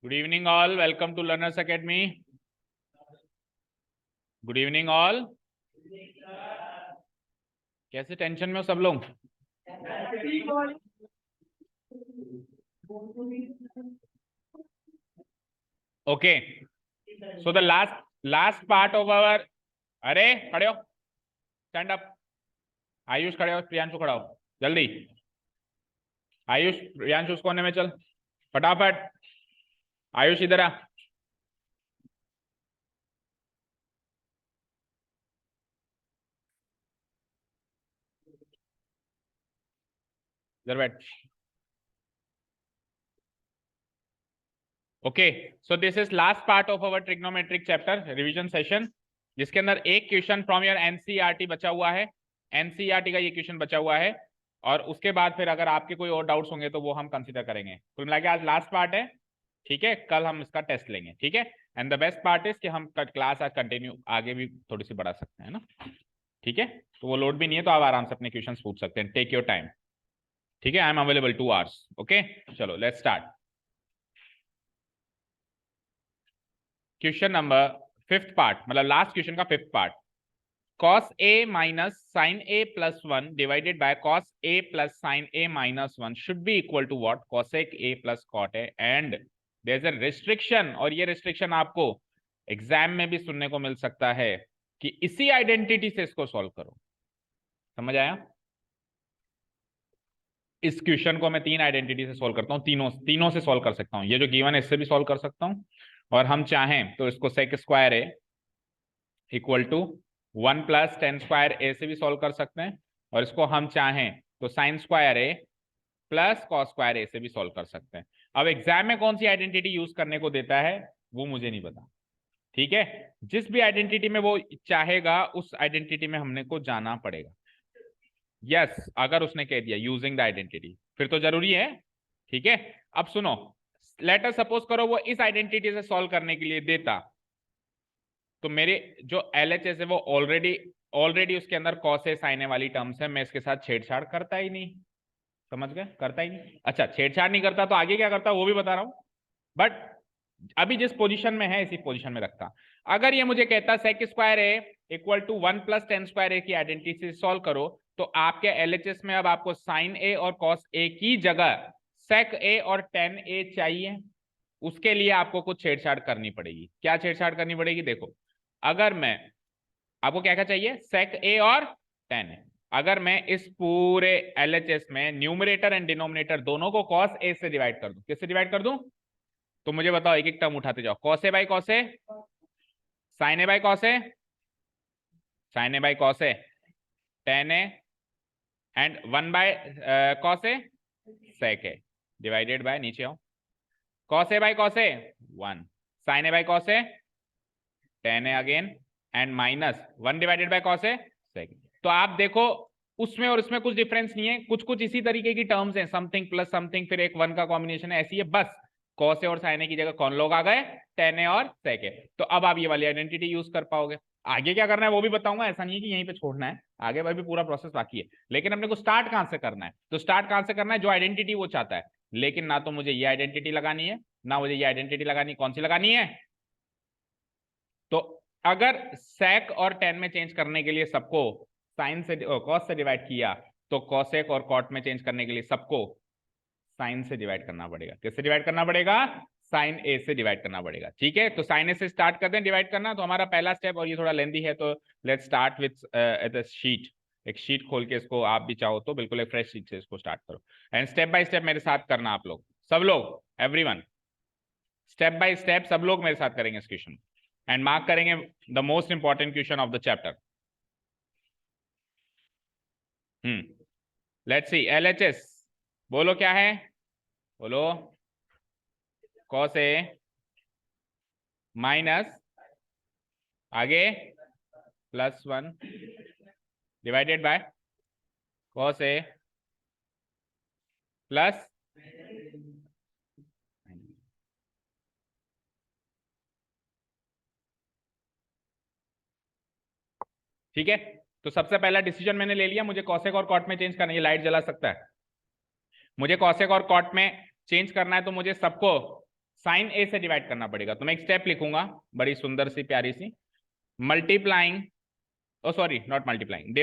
Good evening all. Welcome to Learners Academy. Good evening all. कैसे tension में हो सब लोग? Okay. So the last part of our अरे खड़े हो, स्टैंड अप. आयुष खड़े हो, प्रियांशु खड़ा हो जल्दी. आयुष प्रियांशु उस कोने में चल फटाफट. आयुष इधर आ. इधर बैठ. Okay, so this is last part of our trigonometric chapter revision session, जिसके अंदर एक क्वेश्चन फ्रॉम योर एनसीईआरटी बचा हुआ है. एनसीईआरटी का ये क्वेश्चन बचा हुआ है और उसके बाद फिर अगर आपके कोई और डाउट्स होंगे तो वो हम कंसीडर करेंगे. कुल मिला के आज लास्ट पार्ट है, ठीक है. कल हम इसका टेस्ट लेंगे, ठीक है. And the best part is कि हम क्लास आज कंटिन्यू आगे भी थोड़ी सी बढ़ा सकते हैं ना, ठीक है. तो वो लोड भी नहीं है, तो आप आराम से अपने क्वेश्चन पूछ सकते हैं. टेक योर टाइम, ठीक है. I am available 2 hours. Okay, चलो let's start. Question number 5th part, मतलब लास्ट क्वेश्चन का 5th part. cos a minus sin a plus 1 divided by cos a plus sin a minus 1 should be equal to what? cosec a plus cot a. and there is a restriction, और ये restriction आपको exam में भी सुनने को मिल सकता है कि इसी आइडेंटिटी से इसको सॉल्व करो. समझ आया? इस क्वेश्चन को मैं 3 आइडेंटिटी से सॉल्व करता हूँ, तीनों से सॉल्व कर सकता हूँ. ये जो गिवन है इससे भी सॉल्व कर सकता हूँ, और हम चाहें तो इसको sec square a equal to 1 plus tan square a से भी सॉल्व कर सकते हैं, और इसको हम चाहें तो sine square A plus cos square a से भी सॉल्व कर सकते हैं. अब एग्जाम में कौन सी आइडेंटिटी यूज करने को देता है वो मुझे नहीं पता, ठीक है. जिस भी आइडेंटिटी में वो चाहेगा उस आइडेंटिटी में हमने को जाना पड़ेगा. यस, अगर उसने कह दिया यूजिंग द आइडेंटिटी फिर तो जरूरी है, ठीक है. अब सुनो, लेट अस सपोज करो वो इस आइडेंटिटी से सॉल्व करने के लिए देता, तो मेरे जो LHS है वो ऑलरेडी उसके अंदर कॉस ए साइन ए वाली टर्म्स है. मैं इसके साथ छेड़छाड़ करता ही नहीं. समझ गए? करता ही नहीं. अच्छा, छेड़छाड़ नहीं करता तो आगे क्या करता वो भी बता रहा हूं, बट अभी जिस पोजीशन में है इसी पोजीशन में रखता. अगर ये मुझे कहता sec square a equal to 1 plus tan square a की आइडेंटिटी से सॉल्व करो, तो आपके LHS में अब आपको साइन ए और कॉस ए की जगह सेक ए और टेन ए चाहिए. उसके लिए आपको कुछ छेड़छाड़ करनी पड़ेगी. क्या छेड़छाड़ करनी पड़ेगी? देखो, अगर मैं आपको क्या क्या चाहिए, सेक ए और टेन ए. अगर मैं इस पूरे LHS में न्यूमरेटर एंड डिनोमिनेटर दोनों को कॉस ए से डिवाइड कर दूं, किससे डिवाइड कर दूं? तो मुझे बताओ, एक एक टर्म उठाते जाओ. Cos a by cos a, sin a by cos a, sin a by cos a, tan a and 1 by cos a sec a divided by, नीचे आओ, cos a by cos a 1, sin a by cos a tan a again and minus 1 divided by cos a sec. तो आप देखो उसमें और इसमें कुछ difference नहीं है, कुछ कुछ इसी तरीके की टर्म्स हैं, समथिंग प्लस समथिंग फिर एक 1 का कॉम्बिनेशन है, ऐसी है. बस कॉस ए और साइन ए की जगह कौन लोग आ गए? टेन ए और सेक ए. तो अब आप ये वाली आइडेंटिटी यूज कर पाओगे. आगे क्या करना है वो भी बताऊंगा, ऐसा नहीं है कि यहीं पे छोड़ना है, आगे भी पूरा प्रोसेस बाकी है. लेकिन अपने को स्टार्ट कहां से करना है? तो स्टार्ट कहां से करना है? जो आइडेंटिटी वो चाहता है. लेकिन ना तो मुझे ये आइडेंटिटी लगानी है ना मुझे ये आइडेंटिटी लगानी. कौन सी लगानी है? तो अगर सेक और टेन में चेंज करने के लिए सबको साइन से कॉस से डिवाइड किया, तो कॉसेक और कॉट में चेंज करने के लिए सबको साइन से डिवाइड करना पड़ेगा. किससे डिवाइड करना पड़ेगा? साइन ए से डिवाइड करना पड़ेगा, ठीक है. तो साइन ए से स्टार्ट करते हैं डिवाइड करना. तो हमारा पहला स्टेप, और ये थोड़ा लेंदी है, तो लेट्स स्टार्ट विद शीट. एक शीट खोल के इसको, आप भी चाहो तो बिल्कुल एक फ्रेश शीट से इसको स्टार्ट करो, एंड स्टेप बाय स्टेप मेरे साथ करना. आप लोग सब लोग, एवरीवन, स्टेप बाय स्टेप सब लोग मेरे साथ करेंगे इस क्वेश्चन, एंड मार्क करेंगे the most important question of the chapter. Let's see. LHS बोलो क्या है? बोलो. कॉस ए माइनस आगे plus 1 divided by cos A plus, ठीक है. तो सबसे पहला डिसीजन मैंने ले लिया, मुझे कॉसेक और कॉट में चेंज करना है. ये लाइट जला सकता है. मुझे कॉसेक और कॉट में चेंज करना है, तो मुझे सबको साइन ए से डिवाइड करना पड़ेगा। तो मैं एक स्टेप लिखूंगा बड़ी सुंदर सी प्यारी सी, multiplying, oh sorry not multiplying,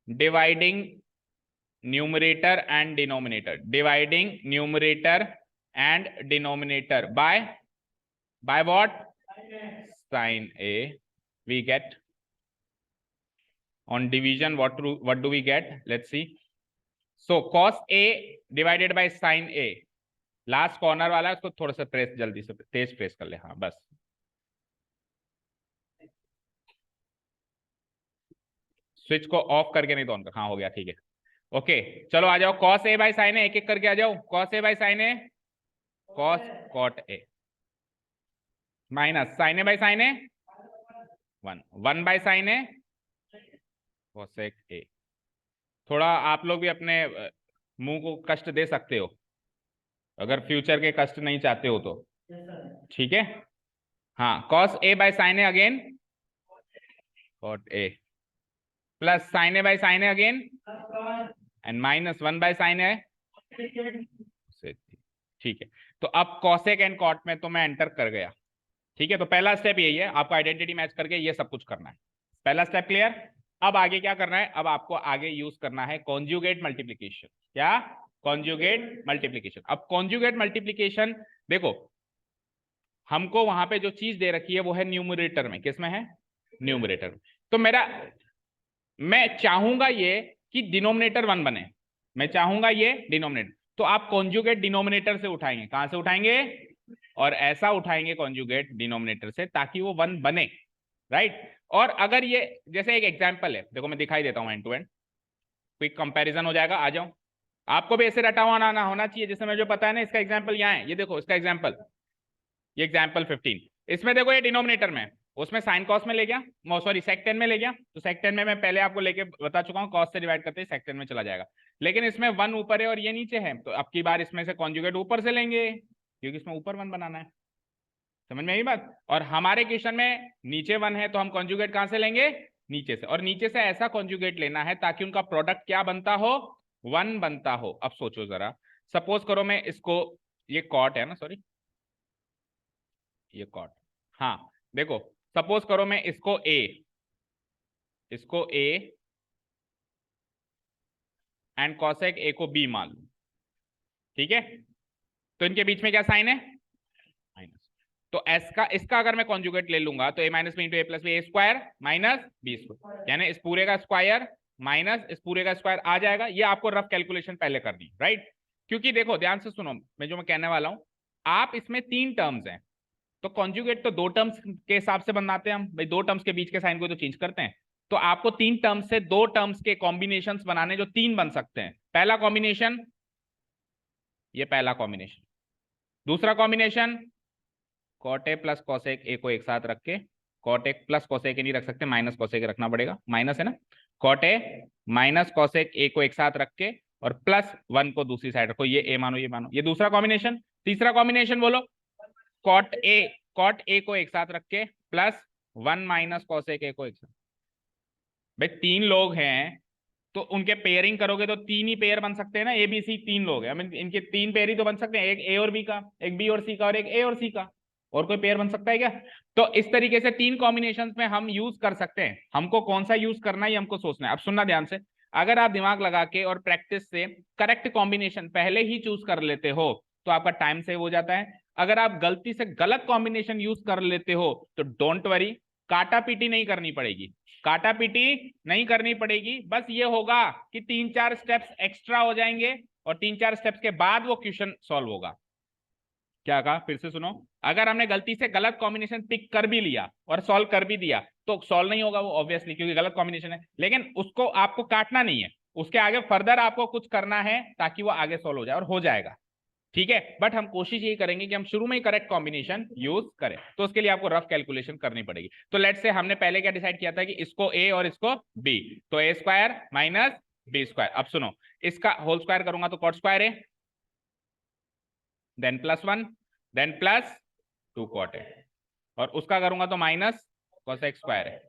dividing numerator and denominator, dividing numerator and denominator by what? Sin A. We get on division what do we get? Let's see. So cos A divided by sin A, last corner वाला उसको थोड़ा सा press, जल्दी से तेज press कर ले, हाँ बस, स्विच को ऑफ करके नहीं तो ऑन कर, हाँ हो गया, ठीक है ओके। चलो आ जाओ, cos A by sin A, एक एक करके आ जाओ। cos A by sin A, cot A, minus sin A by sin A, 1 by sin A, cosec A। थोड़ा आप लोग भी अपने मुंह को कष्ट दे सकते हो अगर फ्यूचर के कष्ट नहीं चाहते हो तो, ठीक है। हाँ, cos A by sin A again cot A, plus sin A by sin A again and minus 1 by sin A, ठीक है। तो अब cosec एंड cot में तो मैं एंटर कर गया, ठीक है। तो पहला स्टेप यही है, आपको आइडेंटिटी मैच करके ये सब कुछ करना है, पहला स्टेप क्लियर। अब आगे क्या करना है, अब आपको आगे यूज करना है कॉन्जुगेट मल्टीप्लीकेशन। क्या? Conjugate multiplication. अब कॉन्जुगेट मल्टीप्लीकेशन देखो, हमको वहां पे जो चीज दे रखी है वो है न्यूमरेटर में, किसमें है? न्यूमरेटर में। तो मैं चाहूंगा ये कि डिनोमिनेटर 1 बने, मैं चाहूंगा ये डिनोमिनेटर, तो आप कॉन्जुगेट डिनोमिनेटर से उठाएंगे, कहां से उठाएंगे? और ऐसा उठाएंगे कॉन्जुगेट डिनोमिनेटर से ताकि वो 1 बने, राइट। और अगर ये जैसे एक एग्जांपल है, देखो मैं दिखाई देता हूं end to end, quick comparison हो जाएगा। आ जाओ, आपको भी ऐसे रटा हुआ ना होना चाहिए, जैसे मुझे पता है ना। इसका एग्जांपल यहाँ है, ये देखो इसका एग्जांपल, ये एग्जांपल 15, इसमें देखो ये डिनोमिनेटर में, उसमें साइन कॉस में ले गया, सॉरी सेक 10 में ले गया। तो सेक 10 में मैं पहले आपको लेके बता चुका हूँ, कॉस से डिवाइड करते ही सेक 10 में चला जाएगा। लेकिन इसमें 1 ऊपर है और ये नीचे है, तो अब की बार इसमें से कॉन्जुगेट ऊपर से लेंगे क्योंकि इसमें ऊपर 1 बनाना है, समझ में आई बात। और हमारे क्वेश्चन में नीचे 1 है, तो हम कॉन्जुगेट कहां से लेंगे? नीचे से। और नीचे से ऐसा कॉन्जुगेट लेना है ताकि उनका प्रोडक्ट क्या बनता हो? 1 बनता हो। अब सोचो जरा, सपोज करो मैं इसको, ये कॉट है ना, सॉरी ये कॉट, हाँ देखो सपोज करो मैं इसको A एंड कॉसेक A को B मान लू, ठीक है। तो इनके बीच में क्या साइन है? माइनस। तो इसका अगर मैं कॉन्जुगेट ले लूंगा तो a minus B into A plus B, A square minus B square, यानी इस पूरे का स्क्वायर माइनस इस पूरे का स्क्वायर आ जाएगा। ये आपको रफ कैलकुलेशन पहले करनी, राइट। क्योंकि देखो ध्यान से सुनो, मैं कहने वाला हूं, आप इसमें 3 टर्म्स हैं, तो कॉन्जुगेट तो 2 टर्म्स के हिसाब से बनाते हैं हम भाई, 2 टर्म्स के बीच के साइन को तो चेंज करते हैं। तो आपको 3 टर्म्स से 2 टर्म्स के कॉम्बिनेशन बनाने जो 3 बन सकते हैं। पहला कॉम्बिनेशन, ये पहला कॉम्बिनेशन। दूसरा combination, cot A plus cosec A को एक साथ रख के, कॉट ए प्लस कॉसेक ए नहीं रख सकते, माइनस कॉसेक रखना पड़ेगा, माइनस है ना। Cot A minus cosec A को एक साथ रख के और प्लस 1 को दूसरी साइड रखो, ये ए मानो ये मानो, ये दूसरा कॉम्बिनेशन। तीसरा कॉम्बिनेशन बोलो, कॉट ए को एक साथ रख के प्लस 1 माइनस कॉसेक ए को एक साथ। भाई 3 लोग हैं तो उनके पेयरिंग करोगे तो 3 ही पेयर बन सकते हैं ना, ए बी सी 3 लोग हैं, इनके 3 पेयर ही तो बन सकते हैं, एक ए और बी का, एक बी और सी का, और एक ए और सी का, और कोई पेयर बन सकता है क्या? तो इस तरीके से 3 कॉम्बिनेशंस में हम यूज कर सकते हैं। हमको कौन सा यूज करना है हमको सोचना है। अब सुनना ध्यान से, अगर आप दिमाग लगा के और प्रैक्टिस से करेक्ट कॉम्बिनेशन पहले ही चूज कर लेते हो तो आपका टाइम सेव हो जाता है। अगर आप गलती से गलत कॉम्बिनेशन यूज कर लेते हो तो डोंट वरी, काटा पीटी नहीं करनी पड़ेगी, काटा पीटी नहीं करनी पड़ेगी। बस ये होगा कि 3-4 स्टेप्स एक्स्ट्रा हो जाएंगे और 3-4 स्टेप्स के बाद वो क्वेश्चन सॉल्व होगा। क्या कहा, फिर से सुनो, अगर हमने गलती से गलत कॉम्बिनेशन पिक कर भी लिया और सॉल्व कर भी दिया तो सॉल्व नहीं होगा वो ऑब्वियसली, क्योंकि गलत कॉम्बिनेशन है। लेकिन उसको आपको काटना नहीं है, उसके आगे फर्दर आपको कुछ करना है ताकि वो आगे सॉल्व हो जाए, और हो जाएगा, ठीक है। बट हम कोशिश यही करेंगे कि हम शुरू में ही करेक्ट कॉम्बिनेशन यूज करें, तो उसके लिए आपको रफ कैलकुलेशन करनी पड़ेगी। तो लेट्स से हमने पहले क्या डिसाइड किया था कि इसको ए और इसको बी, तो ए स्क्वायर माइनस बी स्क्वायर। अब सुनो, इसका होल स्क्वायर करूंगा तो कॉट स्क्वायर है, then plus 1, then plus 2 cot है, और उसका करूंगा तो माइनस कोसेक स्क्वायर है।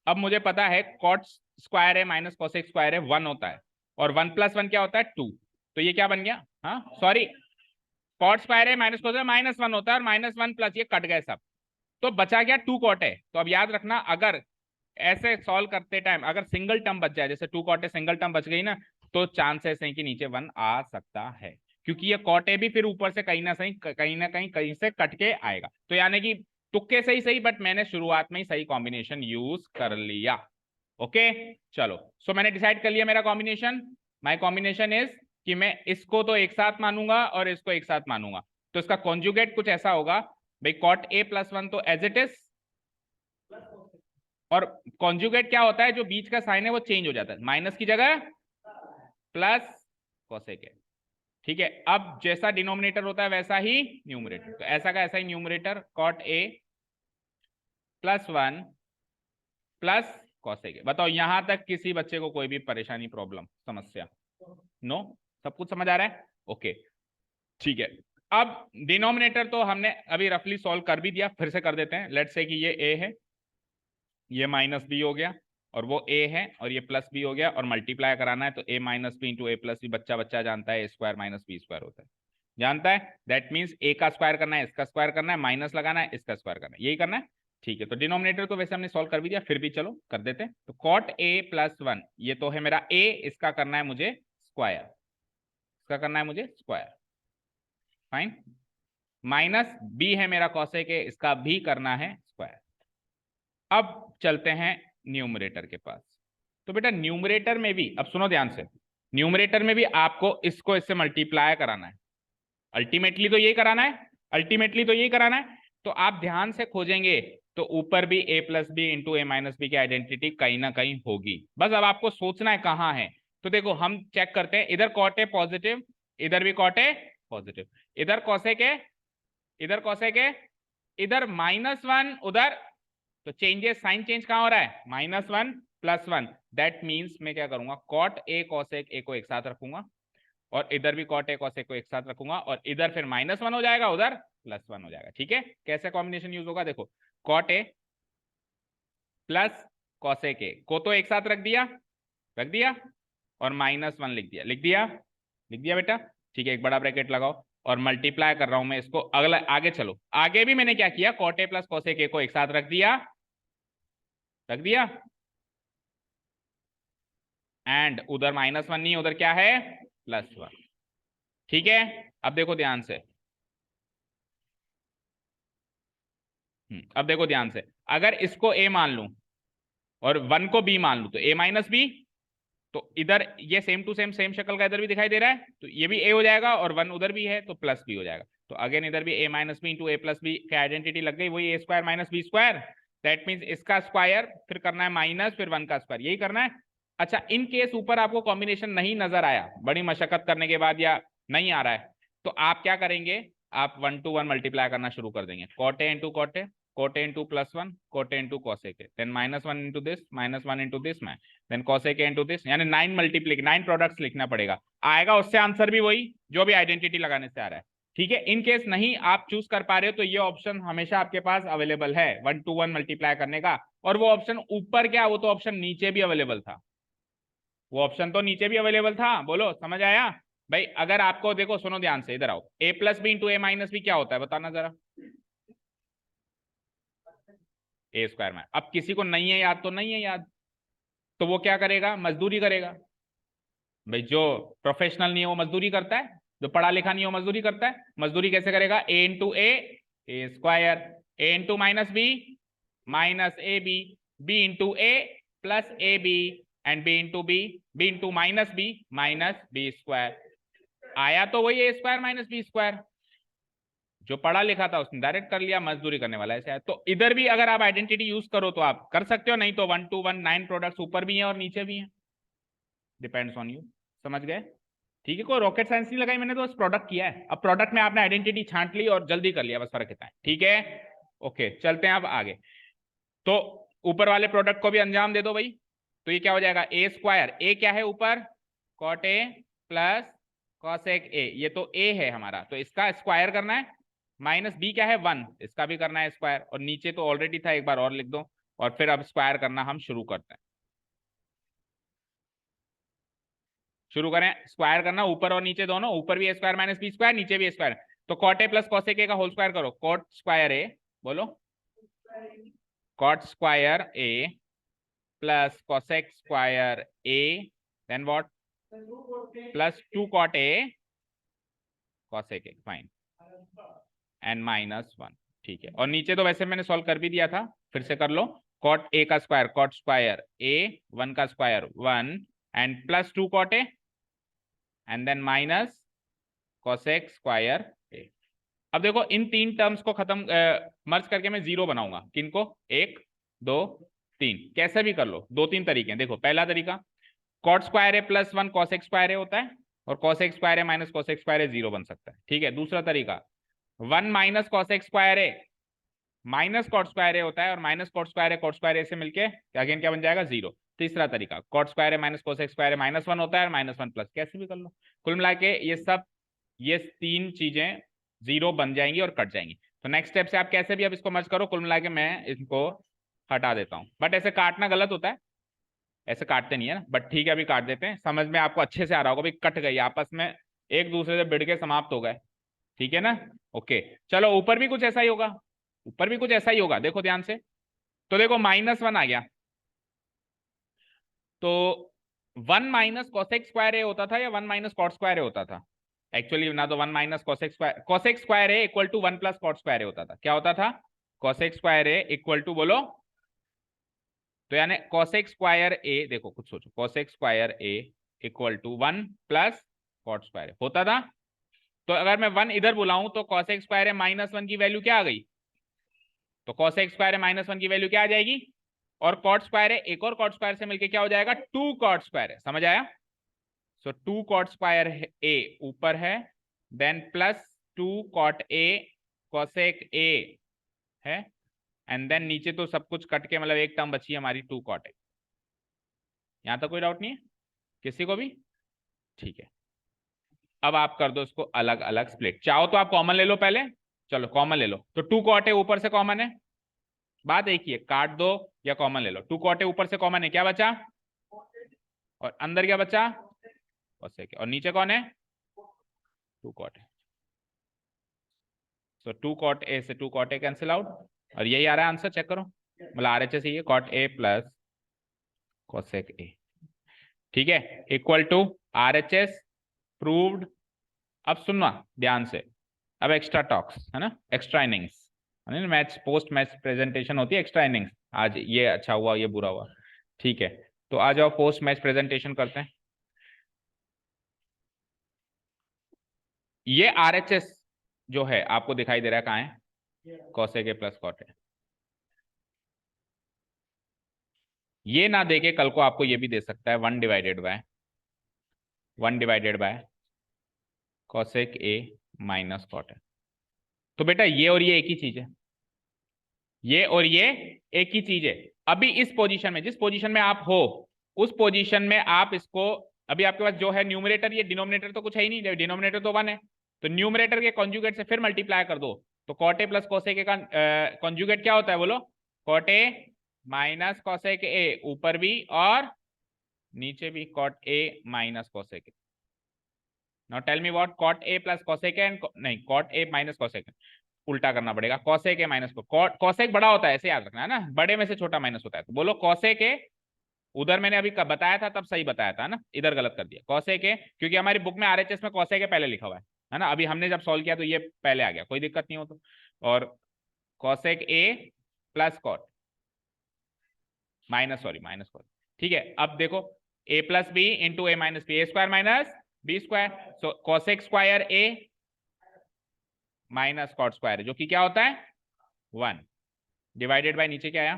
अब मुझे पता है कॉट स्क्वायर है माइनस कोसेक स्क्वायर है 1 होता है, और 1 + 1 क्या होता है 2, तो ये क्या बन गया, हाँ सॉरी कॉट स्क्वायर है माइनस कोस -1 होता है और -1 प्लस ये कट गए सब, तो बचा गया 2 कॉट है। तो अब याद रखना अगर ऐसे सॉल्व करते टाइम अगर सिंगल टर्म बच जाए, जैसे 2 कॉट है सिंगल टर्म बच गई ना, तो चांसेस है कि नीचे 1 आ सकता है, क्योंकि ये कॉट है भी फिर ऊपर से कहीं ना कहीं से कट के आएगा। तो यानी कि तुक्के से ही सही, बट मैंने शुरुआत में ही सही कॉम्बिनेशन यूज कर लिया। ओके चलो, सो मैंने डिसाइड कर लिया मेरा कॉम्बिनेशन। माय कॉम्बिनेशन इज कि मैं इसको तो एक साथ मानूंगा और इसको एक साथ मानूंगा, तो इसका कॉन्जुगेट कुछ ऐसा होगा भाई, कॉट ए प्लस 1 तो एज इट इज, और कॉन्जुगेट क्या होता है, जो बीच का साइन है वो चेंज हो जाता है, माइनस की जगह प्लस कोसेक है। ठीक है, अब जैसा डिनोमिनेटर होता है वैसा ही न्यूमरेटर, तो ऐसा का ऐसा ही न्यूमरेटर कॉट ए प्लस 1 प्लस कोसेक है। बताओ यहां तक किसी बच्चे को कोई भी परेशानी, प्रॉब्लम, समस्या? नो, सब कुछ समझ आ रहा है? ओके ठीक है। अब डिनोमिनेटर तो हमने अभी रफली सॉल्व कर भी दिया, फिर से कर देते हैं। लेट्स से कि ये ए है, ये माइनस बी हो गया, और वो ए है और ये प्लस बी हो गया, और मल्टीप्लाई कराना है तो ए माइनस बी इंटू ए प्लस बी, बच्चा बच्चा जानता है ए स्क्वायर माइनस बी स्क्वायर होता है, जानता है। दैट मीन्स ए का स्क्वायर करना है, इसका स्क्वायर करना है, माइनस लगाना है, इसका स्क्वायर करना है, यही करना है। ठीक है, तो डिनोमिनेटर तो वैसे हमने सॉल्व कर भी दिया, फिर भी चलो कर देते हैं। तो कॉट ए प्लस 1, ये तो है मेरा ए, इसका करना है मुझे स्क्वायर, इसका करना है मुझे स्क्वायर, फाइन। माइनस बी है मेरा कॉसेक ए, इसका भी करना है स्क्वायर। अब चलते हैं न्यूमरेटर के पास। तो बेटा न्यूमरेटर में भी, अब सुनो ध्यान से, न्यूमरेटर में भी आपको इसको इससे मल्टीप्लाई कराना है, अल्टीमेटली तो यही कराना है, अल्टीमेटली तो यही कराना है। तो आप ध्यान से खोजेंगे तो ऊपर भी a plus B into A minus B की आइडेंटिटी कहीं ना कहीं होगी, बस अब आपको सोचना है कहां है। तो देखो हम चेक करते हैं, इधर कॉट है पॉजिटिव, इधर भी कॉट है पॉजिटिव, इधर कॉसेक है, इधर कॉसेक है, इधर -1, उधर, तो चेंजेस, साइन चेंज कहां हो रहा है, -1 प्लस 1। दैट मीन्स मैं क्या करूंगा, कॉट ए कॉसेक ए को एक साथ रखूंगा, और इधर भी कॉट ए कॉसेक को एक साथ रखूंगा, और इधर फिर -1 हो जाएगा, उधर +1 हो जाएगा। ठीक है, कैसे कॉम्बिनेशन यूज होगा, देखो cot A plus cosec A को तो एक साथ रख दिया, रख दिया, और -1 लिख दिया, लिख दिया, लिख दिया बेटा। ठीक है, एक बड़ा ब्रैकेट लगाओ, और मल्टीप्लाई कर रहा हूं मैं इसको, अगला आगे चलो, आगे भी मैंने क्या किया, cot A plus cosec A को एक साथ रख दिया, रख दिया, एंड उधर -1 नहीं, उधर क्या है, +1। ठीक है, अब देखो ध्यान से, अब देखो ध्यान से, अगर इसको a मान लूं और 1 को b मान लूं, तो a माइनस बी, तो इधर ये सेम टू सेम, सेम शक्ल का इधर भी दिखाई दे रहा है, तो ये भी a हो जाएगा, और 1 उधर भी है तो प्लस b हो जाएगा। तो अगेन इधर भी a minus B into A plus B की आइडेंटिटी लग गई, वही a square minus B square. That means इसका स्क्वायर फिर करना है माइनस, फिर 1 का स्क्वायर, यही करना है। अच्छा, इन केस ऊपर आपको कॉम्बिनेशन नहीं नजर आया, बड़ी मशक्कत करने के बाद, या नहीं आ रहा है, तो आप क्या करेंगे, आप 1 to 1 मल्टीप्लाई करना शुरू कर देंगे, cot A into cot A, cot a into +1, cot a into cosec a, then -1 into this, -1 into this में, then cosec a into this, यानी 9 मल्टीप्लिक 9 प्रोडक्ट्स लिखना पड़ेगा, आएगा उससे आंसर भी वही जो भी आइडेंटिटी लगाने से आ रहा है। ठीक है, इन केस नहीं आप चूज कर पा रहे हो, तो ये ऑप्शन हमेशा आपके पास अवेलेबल है 1 to 1 मल्टीप्लाई करने का, और वो ऑप्शन ऊपर क्या, वो तो ऑप्शन नीचे भी अवेलेबल था, वो ऑप्शन तो नीचे भी अवेलेबल था। बोलो समझ आया भाई? अगर आपको देखो, सुनो ध्यान से, इधर आओ, a plus B into A minus B क्या होता है बताना जरा, ए स्क्वायर में। अब किसी को नहीं है याद तो नहीं है याद, तो वो क्या करेगा, मजदूरी करेगा भाई, जो प्रोफेशनल नहीं है वो मजदूरी करता है, जो पढ़ा लिखा नहीं है वो मजदूरी करता है। मजदूरी कैसे करेगा, a into a square, a into minus a b into A plus a b, and b into minus B square. आया तो वही a square minus B square, जो पढ़ा लिखा था उसने डायरेक्ट कर लिया, मजदूरी करने वाला ऐसा है। तो इधर भी अगर आप आइडेंटिटी यूज करो तो आप कर सकते हो, नहीं तो 1 to 1 9 प्रोडक्ट्स ऊपर भी हैं और नीचे भी हैं, डिपेंड्स ऑन यू। समझ गए? ठीक है, कोई रॉकेट साइंस नहीं लगाई मैंने, तो बस प्रोडक्ट किया है। अब प्रोडक्ट में आपने आइडेंटिटी छांट ली और जल्दी कर लिया, बस फर्क इतना है। ठीक है, ओके चलते हैं अब आगे। तो ऊपर वाले प्रोडक्ट को भी अंजाम दे दो भाई, तो ये क्या हो जाएगा, ए स्क्वायर, ए क्या है ऊपर, cot A plus cosec A, ये तो ए है हमारा, तो इसका स्क्वायर करना है, माइनस बी क्या है 1, इसका भी करना है स्क्वायर, और नीचे तो ऑलरेडी था, एक बार और लिख दो, और फिर अब स्क्वायर करना हम शुरू करते हैं। शुरू करें स्क्वायर करना, ऊपर और नीचे दोनों, ऊपर भी A square minus B square, नीचे भी ए स्क्वायर। तो कॉट ए प्लस कॉसेक ए का होल स्क्वायर करो, कॉट स्क्वायर ए, बोलो cot square A plus cosec square A, then what, plus 2 cot A cosec A, fine, N minus 1। ठीक है, और नीचे तो वैसे मैंने सॉल्व कर भी दिया था, फिर से कर लो। कॉट ए का स्क्वायर, कॉट स्क्वायर ए, 1 का square 1, and plus 2 cot a, and then minus cosec square a. अब देखो इन तीन टर्म्स को खत्म मर्ज करके मैं जीरो बनाऊंगा, किनको, 1 2 3, कैसे भी कर लो, 2-3 तरीके हैं। देखो पहला तरीका, cot square A plus 1 cosec square a होता है, और cosec square A minus cosec square A zero बन सकता है। ठीक है, दूसरा तरीका 1 minus cosec square A minus cot square a होता है, और माइनस कॉट स्क्वायर ए से मिलके अगेन क्या बन जाएगा, जीरो। तीसरा तरीका, cot square A minus cosec square A minus 1 होता है, और माइनस 1 प्लस, कैसे भी कर लो। कुल मिला के ये तीन चीजें जीरो बन जाएंगी और कट जाएंगी। तो नेक्स्ट स्टेप से आप कैसे भी अब इसको मर्ज करो, कुल मिला के मैं इसको हटा देता हूँ। बट ऐसे काटना गलत होता है, ऐसे काटते नहीं है ना, बट ठीक है अभी काट देते हैं। समझ में आपको अच्छे से आ रहा होगा, भाई कट गई, आपस में एक दूसरे से भिड़ के समाप्त हो गए। ठीक है ना, ओके। चलो ऊपर भी कुछ ऐसा ही होगा, ऊपर भी कुछ ऐसा ही होगा, देखो ध्यान से। तो देखो -1 आ गया, तो 1 माइनस कॉसेक स्क्वायर ए होता था या 1 माइनस कॉट स्क्वायर ए होता था? एक्चुअली ना तो 1 minus cosec square a equal to 1 plus cot square a होता था। क्या होता था? Cosec square a equal to, बोलो, तो यानी कॉसेक स्क्वायर ए, देखो कुछ सोचो, cosec square a equal to 1 plus cot square होता था। तो अगर मैं 1 इधर बुलाऊं तो कॉसेक स्क्वायर ए -1 की वैल्यू क्या आ गई? तो कॉसेक स्क्वायर ए -1 की वैल्यू क्या आ जाएगी? और कॉट स्क्वायर है, एक और कॉट स्क्वायर से मिलके क्या हो जाएगा? 2 कॉट स्क्वायर है। समझ आया? सो 2 कॉट स्क्वायर ए ऊपर है, then plus 2 cot A cosec A है, एंड देन नीचे तो सब कुछ कट के मतलब एक टर्म बची है हमारी 2 कॉट ए। यहां तक कोई डाउट नहीं है किसी को भी? ठीक है, अब आप कर दो इसको अलग अलग स्प्लिट। चाहो तो आप कॉमन ले लो पहले, चलो कॉमन ले लो। तो 2 कॉट ए ऊपर से कॉमन है, बात एक ही है, काट दो या कॉमन ले लो। 2 कॉट ए ऊपर से कॉमन है, क्या बचा? और अंदर क्या बचा? कॉसेक। और नीचे कौन है? 2 कॉट ए। सो 2 कॉट ए से 2 कॉट ए कैंसिल आउट, और यही आ रहा है आंसर, चेक करो। मतलब RHS ही है, cot A plus cosec A. ठीक है, इक्वल टू RHS प्रूव्ड। अब सुनना ध्यान से, अब एक्स्ट्रा टॉक्स है ना, extra innings, match post match presentation होती है, एक्स्ट्रा इनिंग्स। आज ये अच्छा हुआ, ये बुरा हुआ, ठीक है। तो आ जाओ पोस्ट मैच प्रेजेंटेशन करते हैं। ये RHS जो है आपको दिखाई दे रहा है, कहाँ है? Cosec A plus cot A. ये ना देके कल को आपको ये भी दे सकता है 1 divided by cosec A minus cot A. तो बेटा ये और ये एक ही चीज है, ये और ये एक ही चीज है। अभी इस पोजीशन में, जिस पोजीशन में आप हो, उस पोजीशन में आप इसको, अभी आपके पास जो है न्यूमरेटर, ये डिनोमिनेटर तो कुछ है ही नहीं, डिनोमिनेटर तो 1 है, तो न्यूमरेटर के कॉन्जुगेट से फिर मल्टीप्लाई कर दो। तो कॉट ए प्लस कॉसेक ए का कॉन्जुगेट क्या होता है, बोलो? Cot A minus cosec a, ऊपर भी और नीचे भी cot A minus cosec a. Now tell me what cot A plus cosec ए, नहीं cot A minus cosec a, उल्टा करना पड़ेगा। कॉसेक ए माइनस कॉसेक बड़ा होता है, ऐसे याद रखना है ना, बड़े में से छोटा माइनस होता है। तो बोलो कॉसेक ए, उधर मैंने अभी बताया था तब सही बताया था ना, इधर गलत कर दिया। कॉसेक ए, क्योंकि हमारी बुक में RHS में कॉसेक ए पहले लिखा हुआ है ना, अभी हमने जब सॉल्व किया तो ये पहले आ गया, कोई दिक्कत नहीं हो तो। और cosec A plus cot minus cot, ठीक है। अब देखो a plus B into A minus B, A square minus B square, so cosec square A minus cot square, जो कि क्या होता है 1, डिवाइडेड बाय नीचे क्या आया?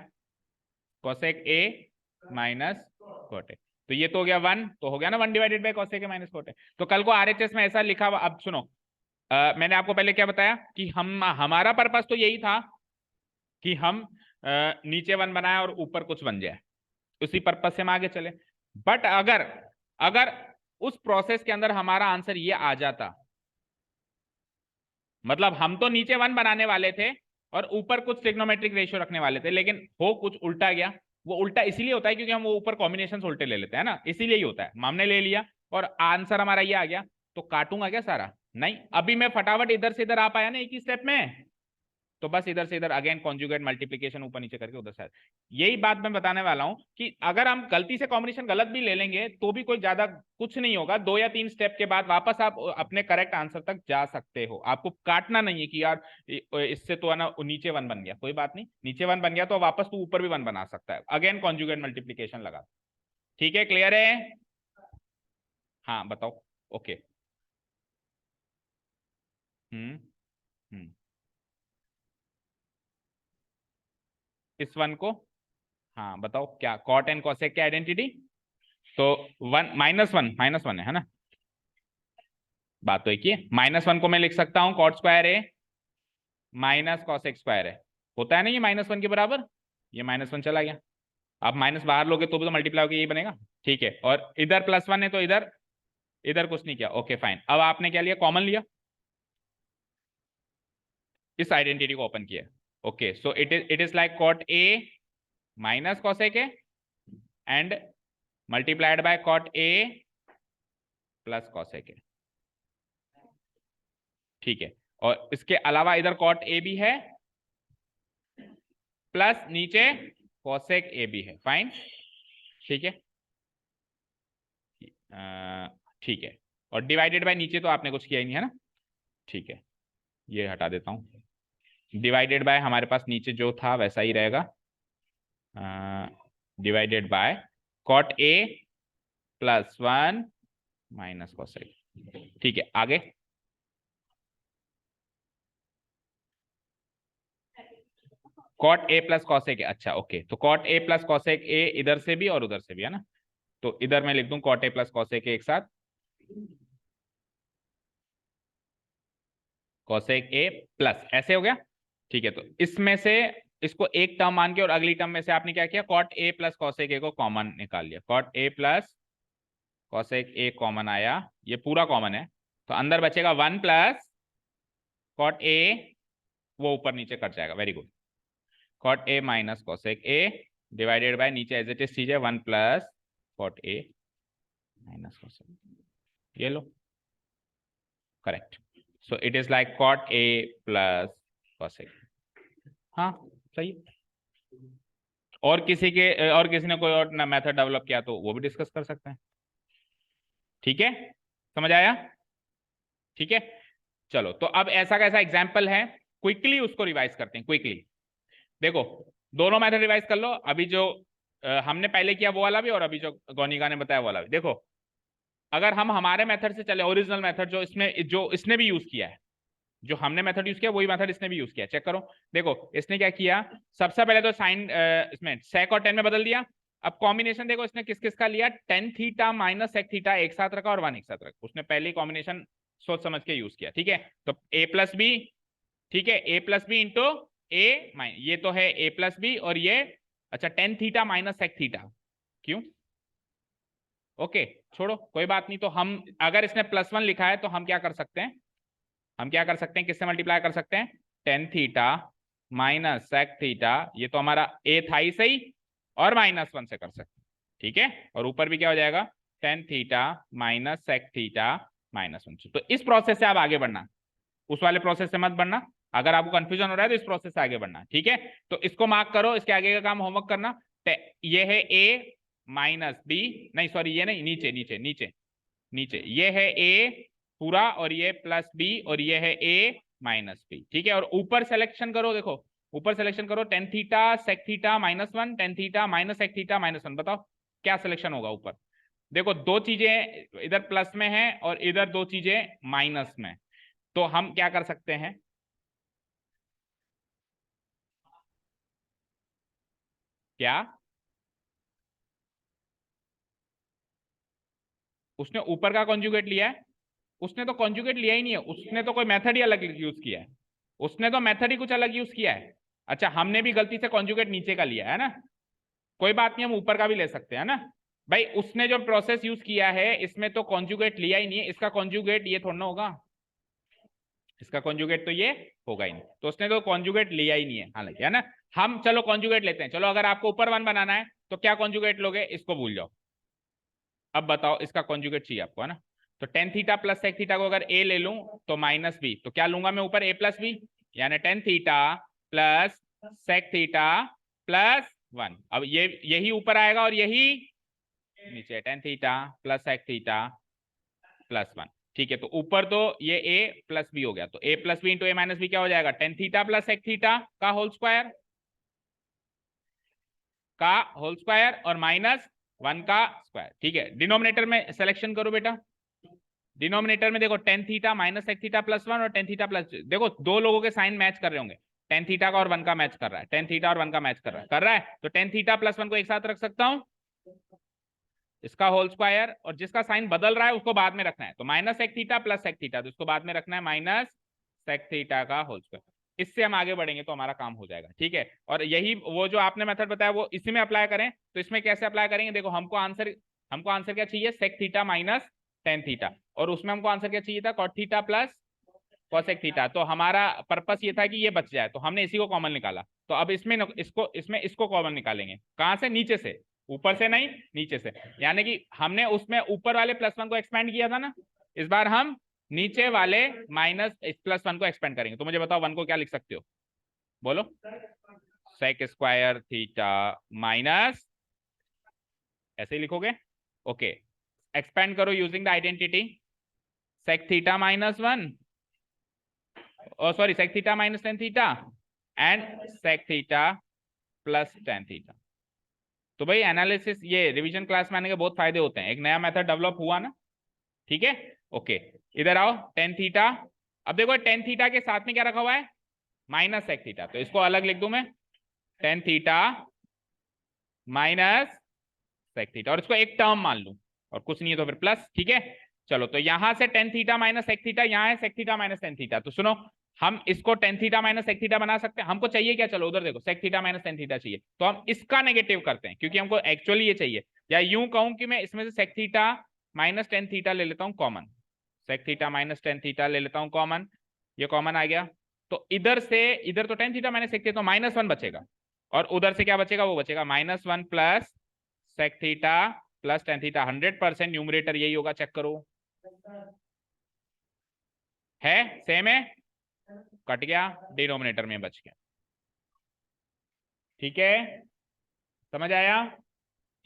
Cosec A minus cot A. तो ये तो हो गया 1, तो हो गया ना 1 divided by cosec A minus cot A. तो कल को RHS में ऐसा लिखा हुआ, अब सुनो, मैंने आपको पहले क्या बताया कि हमारा पर्पस तो यही था कि हम नीचे 1 बनाए और ऊपर कुछ बन जाए, उसी पर्पस से हम आगे चले। बट अगर उस प्रोसेस के अंदर हमारा आंसर ये आ जाता, मतलब हम तो नीचे 1 बनाने वाले थे और ऊपर कुछ ट्रिग्नोमेट्रिक रेशियो रखने वाले थे, लेकिन हो कुछ उल्टा गया। वो उल्टा इसीलिए होता है क्योंकि हम वो ऊपर कॉम्बिनेशन उल्टे ले लेते हैं ना, इसीलिए ही होता है। हमने ले लिया और आंसर हमारा ये आ गया, तो काटूंगा क्या सारा? नहीं, अभी मैं फटाफट इधर से इधर आ पाया ना एक ही स्टेप में, तो बस इधर से इधर अगेन कॉन्जुगेट मल्टीप्लिकेशन ऊपर नीचे करके उधर से। यही बात मैं बताने वाला हूं कि अगर हम गलती से कॉम्बिनेशन गलत भी ले लेंगे तो भी कोई ज्यादा कुछ नहीं होगा, 2 या 3 स्टेप के बाद वापस आप अपने करेक्ट आंसर तक जा सकते हो। आपको काटना नहीं है कि यार इससे तो है ना नीचे 1 बन गया, कोई बात नहीं, नीचे 1 बन गया तो वापस तू ऊपर भी 1 बना सकता है, अगेन कॉन्जुगेट मल्टीप्लीकेशन लगा। ठीक है, क्लियर है? हाँ बताओ। ओके। हम्म। हम्म। इस 1 को, हाँ बताओ क्या कॉट एंड कॉसेक की आइडेंटिटी? तो 1 -1 है ना, बात तो एक ही है। -1 को मैं लिख सकता हूं cot square A minus cosec square है, होता है ना ये -1 के बराबर, ये -1 चला गया। आप माइनस बाहर लोगे तो भी तो मल्टीप्लाई होकर यही बनेगा। ठीक है, और इधर +1 है तो इधर, इधर कुछ नहीं किया, ओके फाइन। अब आपने क्या लिया, कॉमन लिया, इस आइडेंटिटी को ओपन किया। Okay, so it is like cot A minus cosec A and multiplied by cot A plus cosec A. ठीक है, और इसके अलावा इधर कॉट ए भी है प्लस नीचे कॉसेक ए भी है, फाइन। ठीक है, ठीक है, और डिवाइडेड बाय नीचे तो आपने कुछ किया ही नहीं है ना, ठीक है, ये हटा देता हूं। डिवाइडेड बाय हमारे पास नीचे जो था वैसा ही रहेगा, divided by cot A +1 minus cosec. ठीक है, आगे cot A plus cosec A. अच्छा ओके, तो cot A plus cosec A इधर से भी और उधर से भी है ना, तो इधर मैं लिख दूं cot A plus cosec A एक साथ, कॉसेक ए प्लस, ऐसे हो गया। ठीक है, तो इसमें से इसको एक टर्म मान के और अगली टर्म में से आपने क्या किया, cot A plus cosec A को कॉमन निकाल लिया, cot A plus cosec A common आया, ये पूरा कॉमन है, तो अंदर बचेगा 1 प्लस कॉट ए, वो ऊपर नीचे कट जाएगा, very good, cot A minus cosec a divided by नीचे एज इट इज चीज है 1 प्लस कॉट ए माइनस कॉसेक, ये लो correct. So it is like cot A plus cosec. हाँ सही। और किसी ने कोई और मेथड डेवलप किया तो वो भी डिस्कस कर सकते हैं। ठीक है, समझ आया? ठीक है, चलो तो अब ऐसा कैसा एग्जाम्पल है, क्विकली उसको रिवाइज करते हैं क्विकली। देखो, दोनों मेथड रिवाइज कर लो, अभी जो हमने पहले किया वो वाला भी और अभी जो गौनिका ने बताया वो वाला भी। देखो, अगर हम हमारे मेथड से चले, ओरिजिनल मेथड जो इसने भी यूज किया है, जो हमने मेथड यूज किया वही मेथड इसने भी यूज किया, चेक करो। देखो इसने क्या किया, सबसे पहले तो साइन इसमें sec और tan में बदल दिया। अब कॉम्बिनेशन देखो इसने किस किस का लिया, tan theta minus sec theta एक साथ रखा और 1 एक साथ रखा, उसने पहले कॉम्बिनेशन सोच समझ के यूज किया। ठीक है, तो a प्लस बी, ठीक है, a plus B into A minus, ये तो है a प्लस बी और ये, अच्छा tan theta minus sec theta, क्यों? ओके छोड़ो कोई बात नहीं, तो हम अगर इसने +1 लिखा है तो हम क्या कर सकते हैं, हम क्या कर सकते हैं, किससे मल्टीप्लाई कर सकते हैं, tan theta minus sec theta, ये तो हमारा a था ही सही, और -1 से कर सकते हैं। ठीक है, और ऊपर भी क्या हो जाएगा, tan theta minus sec theta -1। तो इस प्रोसेस से आप आगे बढ़ना, उस वाले प्रोसेस से मत बढ़ना, अगर आपको कंफ्यूजन हो रहा है तो इस प्रोसेस से आगे बढ़ना। ठीक है, तो इसको मार्क करो, इसके आगे का काम होमवर्क करना। ये है a माइनस बी, नहीं सॉरी ये नहीं, नीचे नीचे नीचे नीचे, ये है a पूरा और ये प्लस बी और ये है a माइनस बी। ठीक है, और ऊपर सिलेक्शन करो, देखो ऊपर सिलेक्शन करो, tan theta sec theta -1, tan theta minus sec theta -1, बताओ क्या सिलेक्शन होगा ऊपर। देखो दो चीजें इधर प्लस में है और इधर दो चीजें माइनस में, तो हम क्या कर सकते हैं, क्या उसने ऊपर का कॉन्जुगेट लिया है, उसने तो कॉन्जुगेट लिया ही नहीं है, उसने तो कोई मेथड ही अलग यूज किया है, उसने तो मेथड ही कुछ अलग यूज किया है। अच्छा हमने भी गलती से कॉन्जुगेट नीचे का लिया है ना, कोई बात नहीं, हम ऊपर का भी ले सकते हैं ना भाई, उसने जो प्रोसेस यूज किया है इसमें तो कॉन्जुगेट लिया ही नहीं है, इसका कॉन्जुगेट ये थोड़ा ना होगा, इसका कॉन्जुगेट तो ये होगा ही नहीं, तो उसने तो कॉन्जुगेट लिया ही नहीं है हालांकि, है ना। हम चलो कॉन्जुगेट लेते हैं, चलो अगर आपको ऊपर 1 बनाना है तो क्या कॉन्जुगेट लोगे, इसको भूल जाओ। अब बताओ इसका कॉन्जुगेट चाहिए आपको, है ना, तो tan theta plus sec theta को अगर ए ले लूं तो माइनस बी, तो क्या लूंगा मैं ऊपर ए प्लस बी, यानी tan theta plus sec theta plus 1। अब ये यही ऊपर आएगा और यही नीचे, tan theta plus sec theta plus 1। ठीक है, तो ऊपर तो ये a प्लस बी हो गया, तो a plus B into A minus B क्या हो जाएगा, tan theta plus sec theta का होल स्क्वायर और माइनस 1 का स्क्वायर। ठीक है, डिनोमिनेटर में सिलेक्शन करो बेटा। डिनोमिनेटर में देखो tan theta minus sec theta plus 1 और टेन थीटा प्लस, देखो दो लोगों के साइन मैच कर रहे होंगे, टेन थीटा का और 1 का मैच कर रहा है, टेन थीटा और 1 का मैच कर रहा है, तो टेन थीटा प्लस 1 को एक साथ रख सकता हूं, इसका होल स्क्वायर, और जिसका साइन बदल रहा है उसको बाद में रखना है, तो minus sec theta plus sec theta, तो इसको बाद में रखना है माइनस सेक थीटा का होल स्क्वायर। इससे हम आगे बढ़ेंगे तो हमारा काम हो जाएगा। ठीक है, और यही वो जो आपने मेथड बताया वो इसी में अप्लाई करें, तो इसमें कैसे अप्लाई करेंगे, देखो हमको आंसर क्या चाहिए, sec theta minus tan theta, और उसमें हमको आंसर क्या चाहिए था, cot theta plus cosec theta. तो हमारा पर्पस ये था कि ये बच जाए, तो हमने इसी को कॉमन निकाला। तो अब इसको कॉमन निकालेंगे, कहां से, नीचे से, ऊपर से नहीं नीचे से, यानी कि हमने उसमें ऊपर वाले प्लस 1 को एक्सपेंड किया था ना, इस बार हम नीचे वाले माइनस प्लस 1 को एक्सपेंड करेंगे। तो मुझे बताओ 1 को क्या लिख सकते हो, बोलो, सेक स्क्वायर थीटा माइनस, ऐसे ही लिखोगे, ओके, एक्सपेंड करो using the identity, sec theta minus 1, sorry sec theta minus tan theta and sec theta plus tan theta. तो भाई एनालिसिस, ये रिवीजन क्लास में आने के बहुत फायदे होते हैं, एक नया मेथड डेवलप हुआ ना। ठीक है, ओके, इधर आओ, टेन थीटा, अब देखो टेन थीटा के साथ में क्या रखा हुआ है, माइनस सेक थीटा, तो इसको अलग लिख दूं मैं, tan theta minus sec theta, और इसको एक टर्म मान लूं और कुछ नहीं है तो फिर प्लस। ठीक है, चलो, तो यहां से tan theta minus sec theta, यहाँ है sec theta minus tan theta, तो सुनो, हम इसको tan theta minus sec theta बना सकते हैं, हमको चाहिए क्या, चलो उधर देखो, sec theta minus tan theta चाहिए, तो हम इसका नेगेटिव करते हैं क्योंकि हमको एक्चुअली ये चाहिए, या यूं कहूं कि मैं इसमें से sec theta minus tan theta ले लेता हूं common, sec theta minus tan theta ले लेता हूं कॉमन, ये कॉमन आ गया, तो इधर से इधर तो tan theta minus sec theta, तो माइनस 1 बचेगा, और उधर से क्या बचेगा, वो बचेगा minus 1 plus sec theta plus tan theta, 100% numerator यही होगा, चेक करो, है सेम है, कट गया, डिनोमिनेटर में बच गया। ठीक है, समझ आया,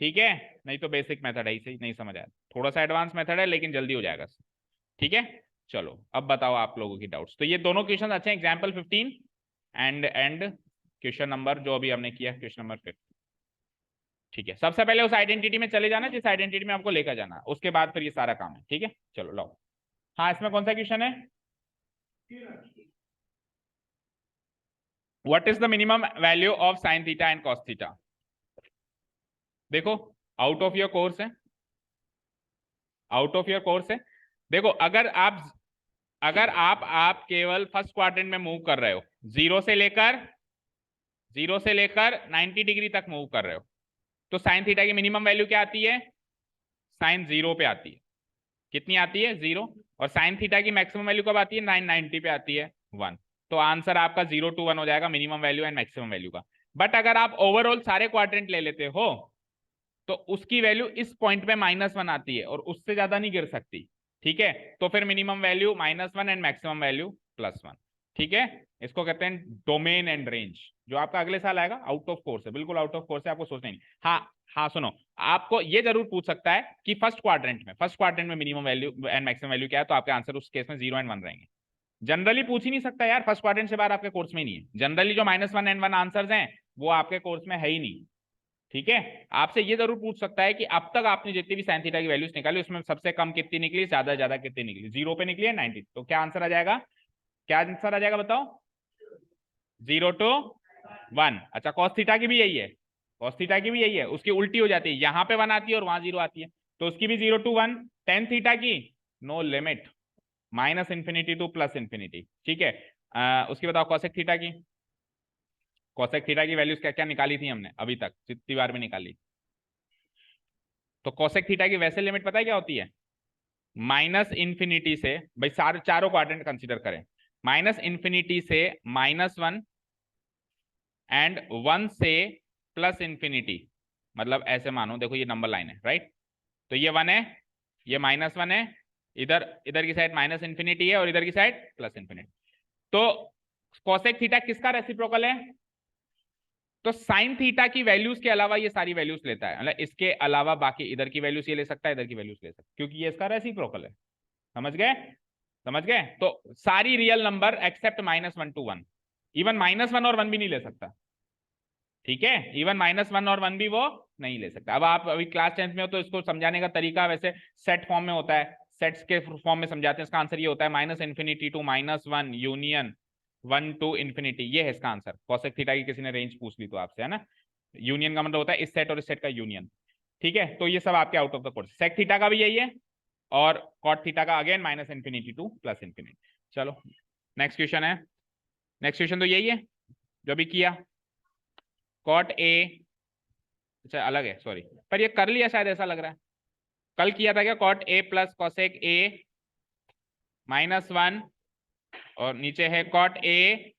ठीक है, नहीं तो बेसिक मेथड है, इसे नहीं समझ आया, थोड़ा सा एडवांस मेथड है लेकिन जल्दी हो जाएगा। ठीक है, चलो अब बताओ आप लोगों की डाउट्स। तो ये दोनों क्वेश्चन अच्छे हैं, एग्जाम्पल 15 एंड क्वेश्चन नंबर जो अभी हमने किया, क्वेश्चन नंबर 15। ठीक है, सबसे पहले उस आइडेंटिटी में चले जाना जिस आइडेंटिटी में आपको लेकर जाना, उसके बाद फिर ये सारा काम है। ठीक है, चलो लाओ, हाँ इसमें कौन सा क्वेश्चन है, what is the minimum value of sine theta and cos theta. देखो आउट ऑफ योर कोर्स है, आउट ऑफ योर कोर्स है, देखो अगर आप केवल फर्स्ट क्वाड्रेंट में मूव कर रहे हो, जीरो से लेकर 90 डिग्री तक मूव कर रहे हो, तो साइन थीटा की मिनिमम वैल्यू क्या आती है, साइन 0 पे आती है, कितनी आती है, 0, और साइन थीटा की मैक्सिमम वैल्यू कब आती है, 990 पे आती है, 1। तो आंसर आपका 0 to 1 हो जाएगा, minimum value and maximum value का। बट अगर आप ओवरऑल सारे क्वाड्रेंट ले लेते हो तो उसकी वैल्यू इस पॉइंट पे -1 आती है और उससे ज्यादा नहीं गिर सकती। ठीक है, तो फिर minimum value -1 and maximum value +1। ठीक है, इसको कहते हैं डोमेन एंड रेंज, जो आपका अगले साल आएगा, आउट ऑफ कोर्स है, बिल्कुल आउट ऑफ कोर्स है, आपको सोचना नहीं। हाँ सुनो, आपको ये जरूर पूछ सकता है कि फर्स्ट क्वाड्रेंट में minimum value and maximum value क्या है, तो आपके आंसर उस केस में 0 एंड 1 रहेंगे। जनरली पूछ ही नहीं सकता यार, फर्स्ट क्वाड्रेंट से बाहर आपके कोर्स में ही नहीं है, जनरली जो -1 एंड 1 आंसर्स हैं वो आपके कोर्स में है ही नहीं। ठीक है, आपसे ये जरूर पूछ सकता है कि अब तक आपने जितनी भी साइन थीटा की वैल्यूज निकाली उसमें सबसे कम कितनी निकली, ज्यादा कितनी निकली, 0 पे निकली है 90, तो क्या आंसर आ जाएगा, क्या आंसर आ जाएगा बताओ, 0 to 1। अच्छा, कॉस थीटा की भी यही है, कॉस थीटा की भी यही है, उसकी उल्टी हो जाती है, यहाँ पे 1 आती है और वहां 0 आती है, तो उसकी भी 0 to 1। टेन थीटा की नो लिमिट, -∞ to +∞। ठीक है, उसकी बताओ कॉसेक थीटा की, कॉसेक थीटा की वैल्यूज क्या क्या निकाली थी हमने अभी तक जितनी बार भी निकाली, तो कॉसेक थीटा की वैसे लिमिट पता है क्या होती है, -∞ से, भाई सारे चारों क्वाड्रेंट कंसीडर करें, -∞ से -1 एंड 1 से +∞, मतलब ऐसे मानो, देखो ये नंबर लाइन है राइट, तो ये 1 है, ये -1 है, इधर इधर की साइड माइनस इन्फिनिटी है और इधर की साइड प्लस इन्फिनिटी। तो कोसेक थीटा किसका रेसिप्रोकल है? तो साइन थीटा की वैल्यूज के अलावा ये सारी वैल्यूज लेता है, मतलब इसके अलावा बाकी इधर की वैल्यूज ये ले सकता है, इधर की वैल्यूज ले सकता है, क्योंकि ये इसका रेसिप्रोकल है। समझ गए? समझ गए? तो सारी real number except -1 to 1, even -1 और 1 भी नहीं ले सकता। ठीक है, इवन -1 और 1 भी वो नहीं ले सकता। अब आप अभी क्लास 10th में हो तो इसको समझाने का तरीका वैसे सेट फॉर्म में होता है, सेट्स के फॉर्म में समझाते हैं। इसका आंसर ये होता है -∞ to -1 यूनियन 1 to इन्फिनिटी। ये है इसका आंसर। कोसेक थीटा की किसी ने रेंज पूछ ली तो आपसे, है ना। यूनियन का मतलब होता है इस सेट और इस सेट का यूनियन। ठीक है, तो ये सब आपके out of the course. Sec theta का भी यही है और कॉट थीटा का अगेन -∞ to +∞। चलो नेक्स्ट क्वेश्चन है। नेक्स्ट क्वेश्चन तो यही है जो अभी किया। कॉट ए, अच्छा अलग है सॉरी, पर ये कर लिया शायद, ऐसा लग रहा है। कल किया था क्या? Cot A plus cosec a -1 और नीचे है cot A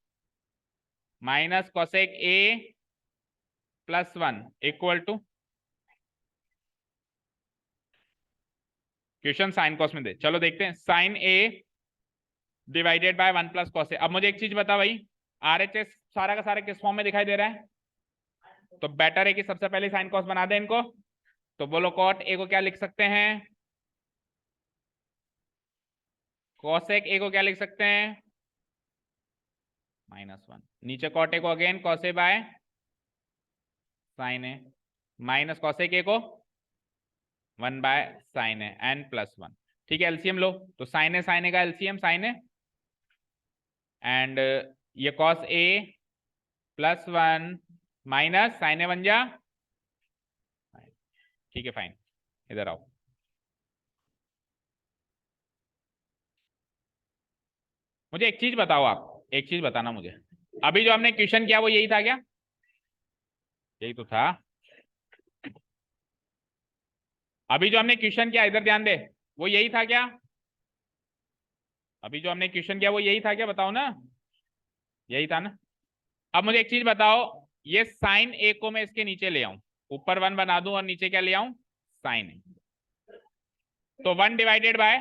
minus cosec a +1 equal to, question sin cos में दे। चलो देखते हैं। Sin a divided by 1 plus cos a. अब मुझे एक चीज बता भाई, आरएचएस सारा का सारा किस फॉर्म में दिखाई दे रहा है? तो बेटर है कि सबसे पहले साइन कॉस बना दे इनको। तो बोलो कॉट ए को क्या लिख सकते हैं? कोसेक ए को क्या लिख सकते हैं? -1। नीचे कॉट ए को again cos A bye sin A, minus cosec A को 1 बाय साइन ए एन +1। ठीक है, एलसीएम लो। तो साइन ए का एलसीएम साइन ए एंड ये कॉस ए +1 माइनस साइन ए बन जा। ठीक है फाइन, इधर आओ। मुझे एक चीज बताओ, आप एक चीज बताना मुझे, अभी जो हमने क्वेश्चन किया वो यही था क्या? यही तो था। अभी जो हमने क्वेश्चन किया, इधर ध्यान दे, वो यही था क्या? अभी जो हमने क्वेश्चन किया वो यही था क्या? बताओ ना, यही था ना। अब मुझे एक चीज बताओ, ये साइन ए को मैं इसके नीचे ले आऊं, ऊपर 1 बना दूं और नीचे क्या ले आऊं? साइन ए। तो 1 divided by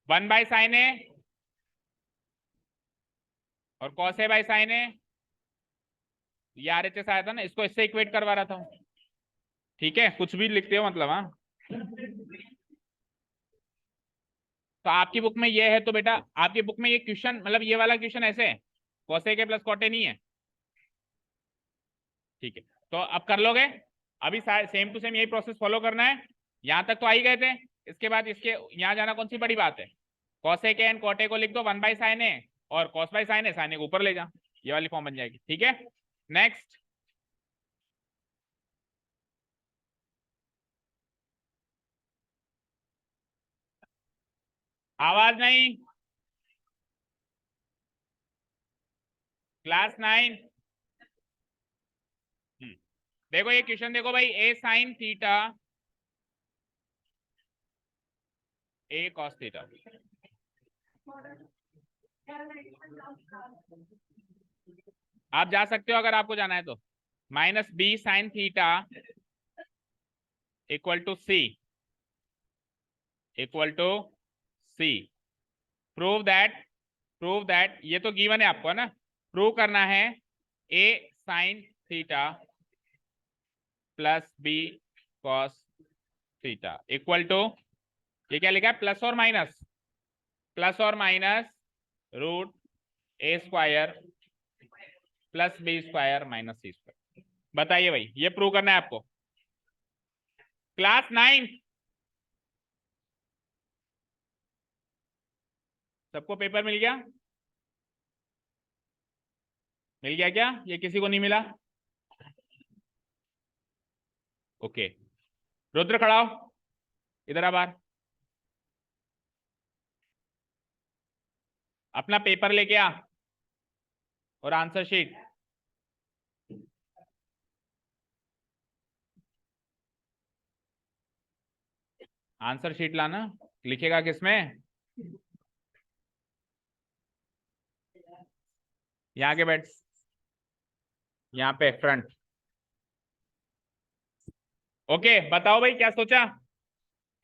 1 by sin a और कॉस ए बाय साइन ए। ये आरएचएस आया था ना, इसको इससे इक्वेट करवा रहा था। ठीक है, कुछ भी लिखते हो मतलब। हाँ, तो आपकी बुक में ये है तो बेटा, आपकी बुक में ये क्वेश्चन, मतलब ये वाला क्वेश्चन ऐसे cosec A plus cot A नहीं है। ठीक है, तो अब कर लोगे। अभी सेम टू सेम यही प्रोसेस फॉलो करना है। यहां तक तो आ ही गए थे, इसके बाद इसके यहाँ जाना कौन सी बड़ी बात है? Cosec A and cot a को लिख दो 1 बाय साइन ए और cos by sin a, sin a को ऊपर ले जा, ये वाली फॉर्म बन जाएगी। ठीक है, नेक्स्ट। आवाज नहीं, क्लास 9। देखो ये क्वेश्चन देखो भाई, ए साइन थीटा ए कॉस थीटा। आप जा सकते हो अगर आपको जाना है तो। -b sine theta equal to C, equal to C. Prove that ये तो गिवन है आपको, है ना। प्रूव करना है a sin theta plus b cos theta equal to, ये क्या लिखा है? प्लस और minus root a square plus B square minus c square. बताइए भाई, ये प्रूव करना है आपको। क्लास 9 सबको पेपर मिल गया? मिल गया क्या? ये किसी को नहीं मिला? ओके, रुद्र खड़ा हो, इधर आ बाहर। अपना पेपर लेके आ और आंसर शीट। आंसर शीट लाना। लिखेगा किसमें? यहाँ के बैठ, यहाँ पे फ्रंट। ओके बताओ भाई क्या सोचा।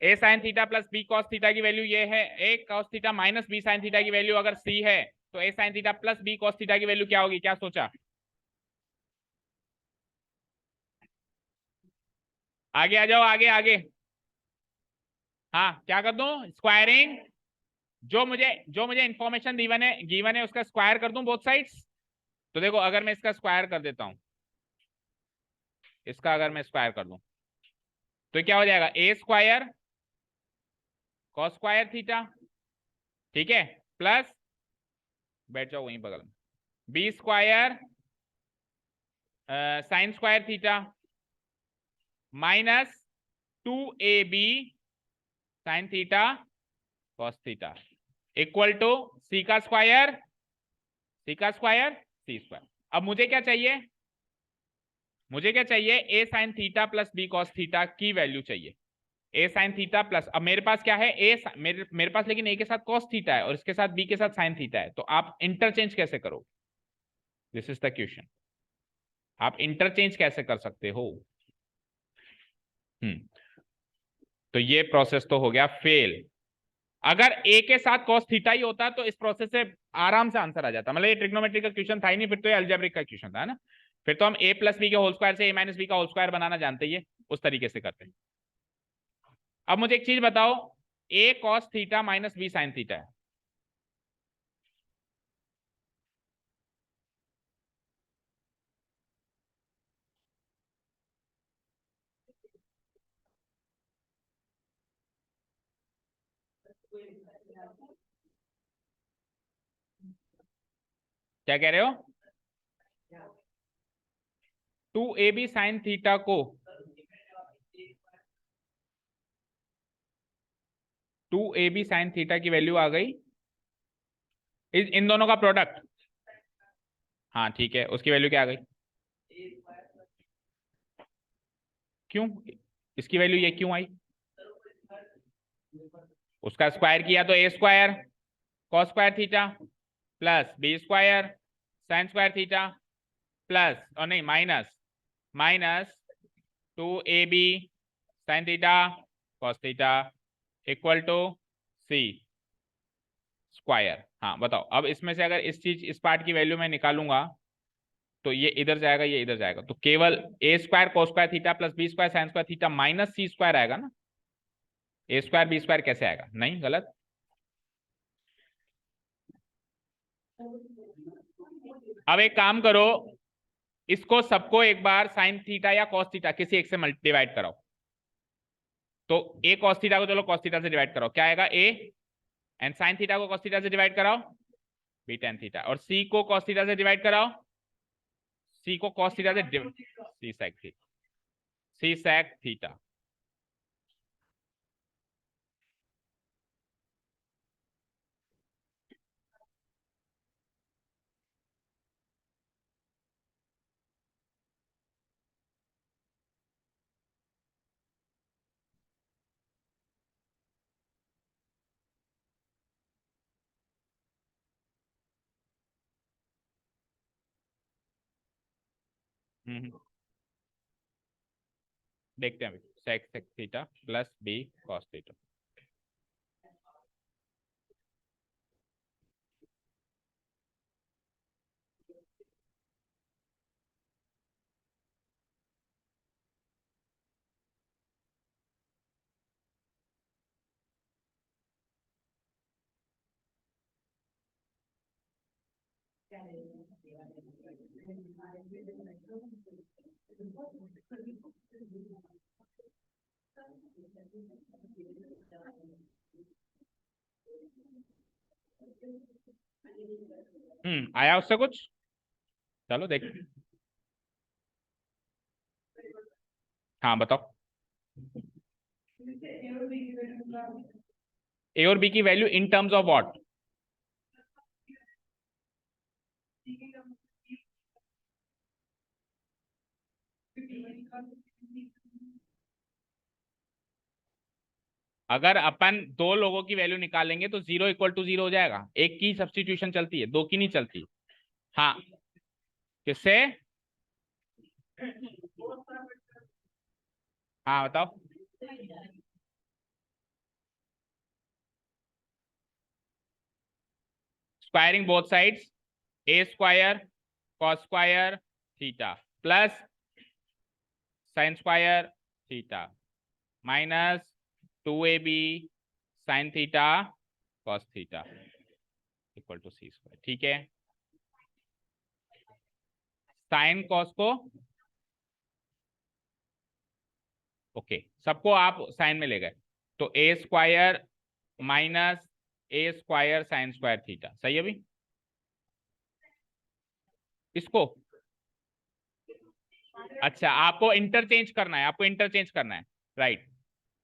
A sin theta plus b cos theta की वैल्यू ये है, a cos theta minus B sign theta की वैल्यू अगर सी है तो a sin theta plus b cos theta की वैल्यू क्या होगी, क्या सोचा। आगे आ जाओ, आगे आगे। हाँ क्या कर दूं, स्क्वायरिंग। जो मुझे इंफॉर्मेशन गिवन है उसका स्क्वायर कर दूं बोथ साइड्स। तो देखो अगर मैं इसका स्क्वायर कर देता हूं, इसका अगर मैं स्क्वायर कर दूं तो क्या हो जाएगा, a square cos square theta, ठीक है, प्लस, बैठ जाओ वहीं बगल में, b square sign square theta minus 2ab sign theta cos theta equal to c का स्क्वायर, सी का स्क्वायर सी स्क्वायर। अब मुझे क्या चाहिए, a sin theta plus b cos theta की वैल्यू चाहिए। ए साइन थीटा प्लस, अब मेरे पास क्या है, मेरे पास लेकिन ए के साथ कॉस थीटा है और इसके साथ बी के साथ साइन थीटा है, तो आप इंटरचेंज कैसे करोगे, दिस इज द क्वेश्चन। आप इंटरचेंज कैसे कर सकते हो। हम्म तो ये प्रोसेस तो हो गया फेल। अगर ए के साथ cos थीटा ही होता तो इस प्रोसेस से आराम से आंसर आ जाता, मतलब ये ट्रिग्नोमेट्री का क्वेश्चन था ही नहीं, फिर तो ये अलजेब्रिक का क्वेश्चन था, है ना। फिर तो हम ए प्लस बी के होल स्क्वायर से ए माइनस बी का होल स्क्वायर बनाना जानते ही है, उस तरीके से करते हैं। अब मुझे एक चीज बताओ, A cos theta minus B sign theta है, क्या कह रहे हो। 2ab साइन थीटा को 2ab साइन थीटा की वैल्यू आ गई, इन दोनों का प्रोडक्ट, हाँ ठीक है, उसकी वैल्यू क्या आ गई, क्यों, इसकी वैल्यू ये क्यों आई, उसका स्क्वायर किया तो ए square cos square theta plus B square sign square theta plus, और नहीं minus, minus 2ab sign theta cos theta equal to C square. हाँ बताओ, अब इसमें से अगर इस पार्ट की वैल्यू मैं निकालूंगा तो ये इधर जाएगा, ये इधर जाएगा, तो केवल a square cos square theta plus B square sign square theta minus c square आएगा ना। ए स्क्वायर बी स्क्वायर कैसे आएगा, नहीं गलत। अब एक काम करो, इसको सबको एक बार साइन थीटा या कॉस थीटा किसी एक से डिवाइड कराओ। तो ए कॉस थीटा को चलो कॉस थीटा से डिवाइड कराओ, क्या आएगा ए, एंड साइन थीटा को कॉस थीटा से डिवाइड कराओ बी टेन थीटा, और सी को कॉस थीटा से डिवाइड कराओ, सी को कॉस थीटा से सी सेक थीटा। देखते हैं अभी, sec sec theta plus b cos theta. आया उससे कुछ, चलो देख, हाँ बताओ। ए और बी की value in terms of what, अगर अपन दो लोगों की वैल्यू निकालेंगे तो 0 = 0 हो जाएगा, एक की सब्स्टिट्यूशन चलती है, दो की नहीं चलती। हाँ किससे, हाँ बताओ। Squaring both sides, A square cos square theta plus sine square theta minus 2ab sign theta cos theta equal to C square. ठीक है, साइन कॉस को ओके सबको आप साइन में ले गए, तो ए square minus A square sign square theta, सही है अभी इसको। अच्छा आपको इंटरचेंज करना है, आपको इंटरचेंज करना है, राइट।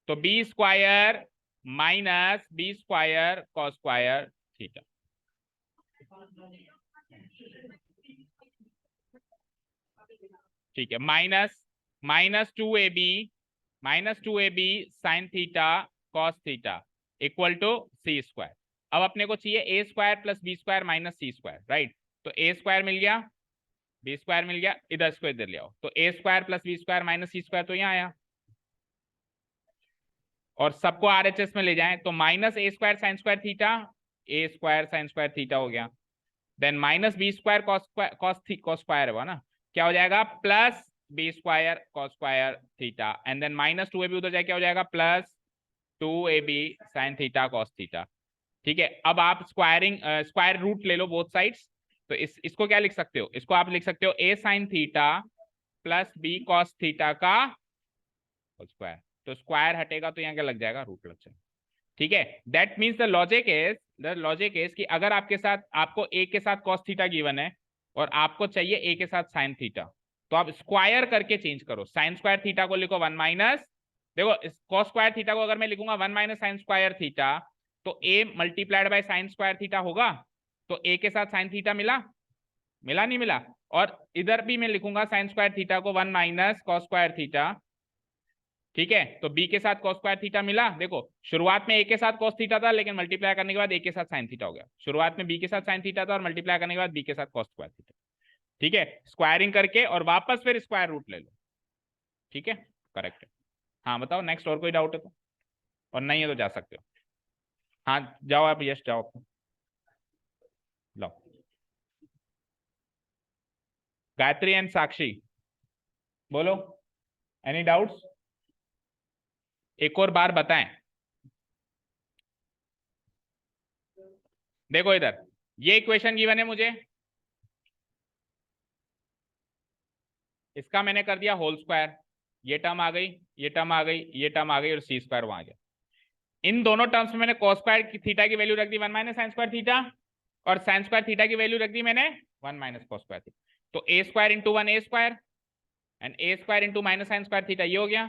तो b square minus B square cos square theta, ठीक है, minus two a b sign theta cos theta equal to C square. अब अपने को चाहिए a square plus B square minus c square, right. तो ए स्क्वायर मिल गया, B square मिल गया, इधर इसको इधर ले आओ, तो ए square plus B square minus c square तो यहाँ आया, और सबको आरएचएस में ले जाएं तो minus A square sign square theta, A square sign square theta हो गया, then minus B square cos square हुआ ना, क्या हो जाएगा plus B square cos square theta, and then minus 2ab उधर जाए क्या हो जाएगा plus 2ab sign theta cos theta. ठीक है, अब आप स्क्वायर रूट ले लो बोथ साइड्स, तो इसको क्या लिख सकते हो, इसको आप लिख सकते हो a sin theta plus b cos theta का स्क्वायर, तो स्क्वायर हटेगा तो यहाँ क्या लग जाएगा रूट लग जाएगा। ठीक है, that means the logic is कि अगर आपके साथ आपको ए के साथ कॉस थीटा गिवन है और आपको चाहिए ए के साथ साइन थीटा, तो आप स्क्वायर करके चेंज करो, साइन स्क्वायर थीटा को लिखो 1 माइनस, देखो कॉस स्क्वायर थीटा को अगर मैं लिखूंगा 1 माइनस साइन स्क्वायर थीटा, तो a multiplied by sign square theta होगा, तो ए के साथ साइन थीटा मिला, मिला नहीं मिला, और इधर भी मैं लिखूंगा साइन स्क्वायर थीटा को 1 माइनस कॉस स्क्वायर थीटा। ठीक है, तो बी के साथ कॉस स्क्वायर थीटा मिला, देखो शुरुआत में ए के साथ कॉस थीटा था लेकिन मल्टीप्लाई करने के बाद ए के साथ साइन थीटा हो गया, शुरुआत में बी के साथ साइन थीटा था और मल्टीप्लाई करने के बाद बी के साथ कॉस स्क्वायर थीटा। ठीक है, स्क्वायरिंग करके और वापस फिर स्क्वायर रूट ले लो। ठीक है, करेक्ट है। हाँ बताओ नेक्स्ट, और कोई डाउट है तो, और नहीं है तो जा सकते हो। हाँ जाओ आप, यस जाओ आप, लो गायत्री एंड साक्षी बोलो, एनी डाउट्स, एक और बार बताएं। देखो इधर ये इक्वेशन गिवन है मुझे, इसका मैंने कर दिया होल स्क्वायर, ये टर्म आ गई, ये टर्म आ गई, ये टर्म आ गई, और सी स्क्वायर वहां गया। इन दोनों टर्म्स में मैंने कॉस स्क्वायर थीटा की वैल्यू रख दी 1 माइनस साइन स्क्वायर थीटा, और साइन स्क्वायर थीटा की वैल्यू रख दी मैंने 1 माइनस कॉस स्क्वायर थीटा, तो ए square into 1 a square, and a square into minus sign square theta ये हो गया,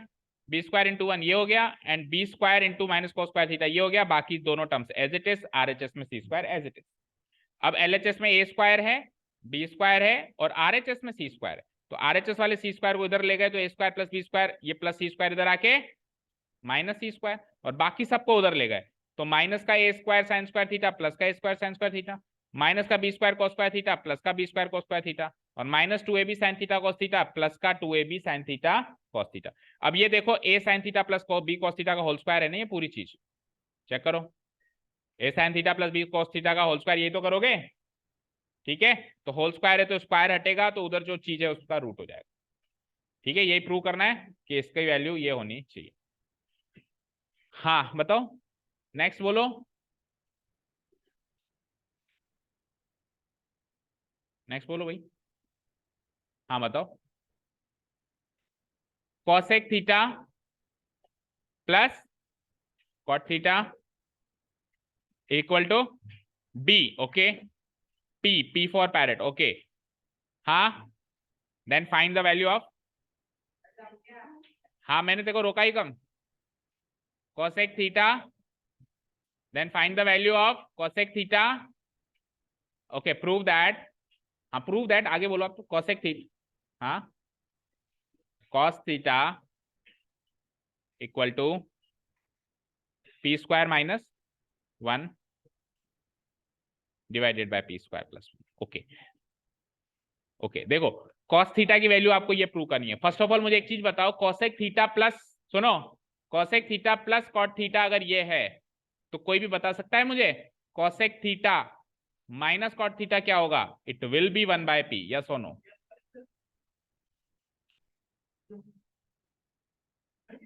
बी स्क्वायर इंटू 1 ये हो गया, and B square into minus cos square theta ये हो गया, बाकी दोनों terms as it is, RHS में C square as it is. अब एलएचएस में ए स्क्वायर है, बी स्क्वायर है, और आरएचएस में सी स्क्वायर है, तो आरएचएस वाले सी स्क्वायर को इधर ले गए, तो ए स्क्वायर प्लस बी स्क्वायर, ये प्लस सी स्क्वायर इधर आके माइनस सी स्क्वायर, और बाकी सबको उधर ले गए, तो माइनस का a square sign square theta plus का a square sign square theta, minus का b square cos square theta plus का b square cos square theta, और minus 2ab sign theta cos theta plus का 2ab sign theta cos theta. अब ये देखो a sin theta plus b cos theta का whole square है ना, ये पूरी चीज चेक करो, a sin theta plus b cos theta का होल स्क्वायर, ये तो करोगे। ठीक है, तो होल स्क्वायर है तो स्क्वायर हटेगा, तो उधर जो चीज है उसका रूट हो जाएगा। ठीक है, यही प्रूव करना है कि इसकी वैल्यू ये होनी चाहिए। हाँ बताओ नेक्स्ट बोलो, नेक्स्ट बोलो भाई, हाँ बताओ। Cosec theta plus cot theta equal to b, okay, p for parrot, okay, हाँ, then find the value of, हाँ मैंने देखो रोका ही कम, cosec theta, then find the value of cosec theta, okay, prove that, हाँ prove that, आगे बोलो आप, तो cosec theta, हाँ cos theta equal to p square minus 1 divided by p square plus 1, okay okay. देखो cos थीटा की value आपको ये प्रूव करनी है। फर्स्ट ऑफ ऑल मुझे एक चीज बताओ, cosec थीटा प्लस सुनो, cosec theta plus cot theta अगर ये है तो कोई भी बता सकता है मुझे cosec theta minus cot theta क्या होगा? It will be 1/p, yes और नो?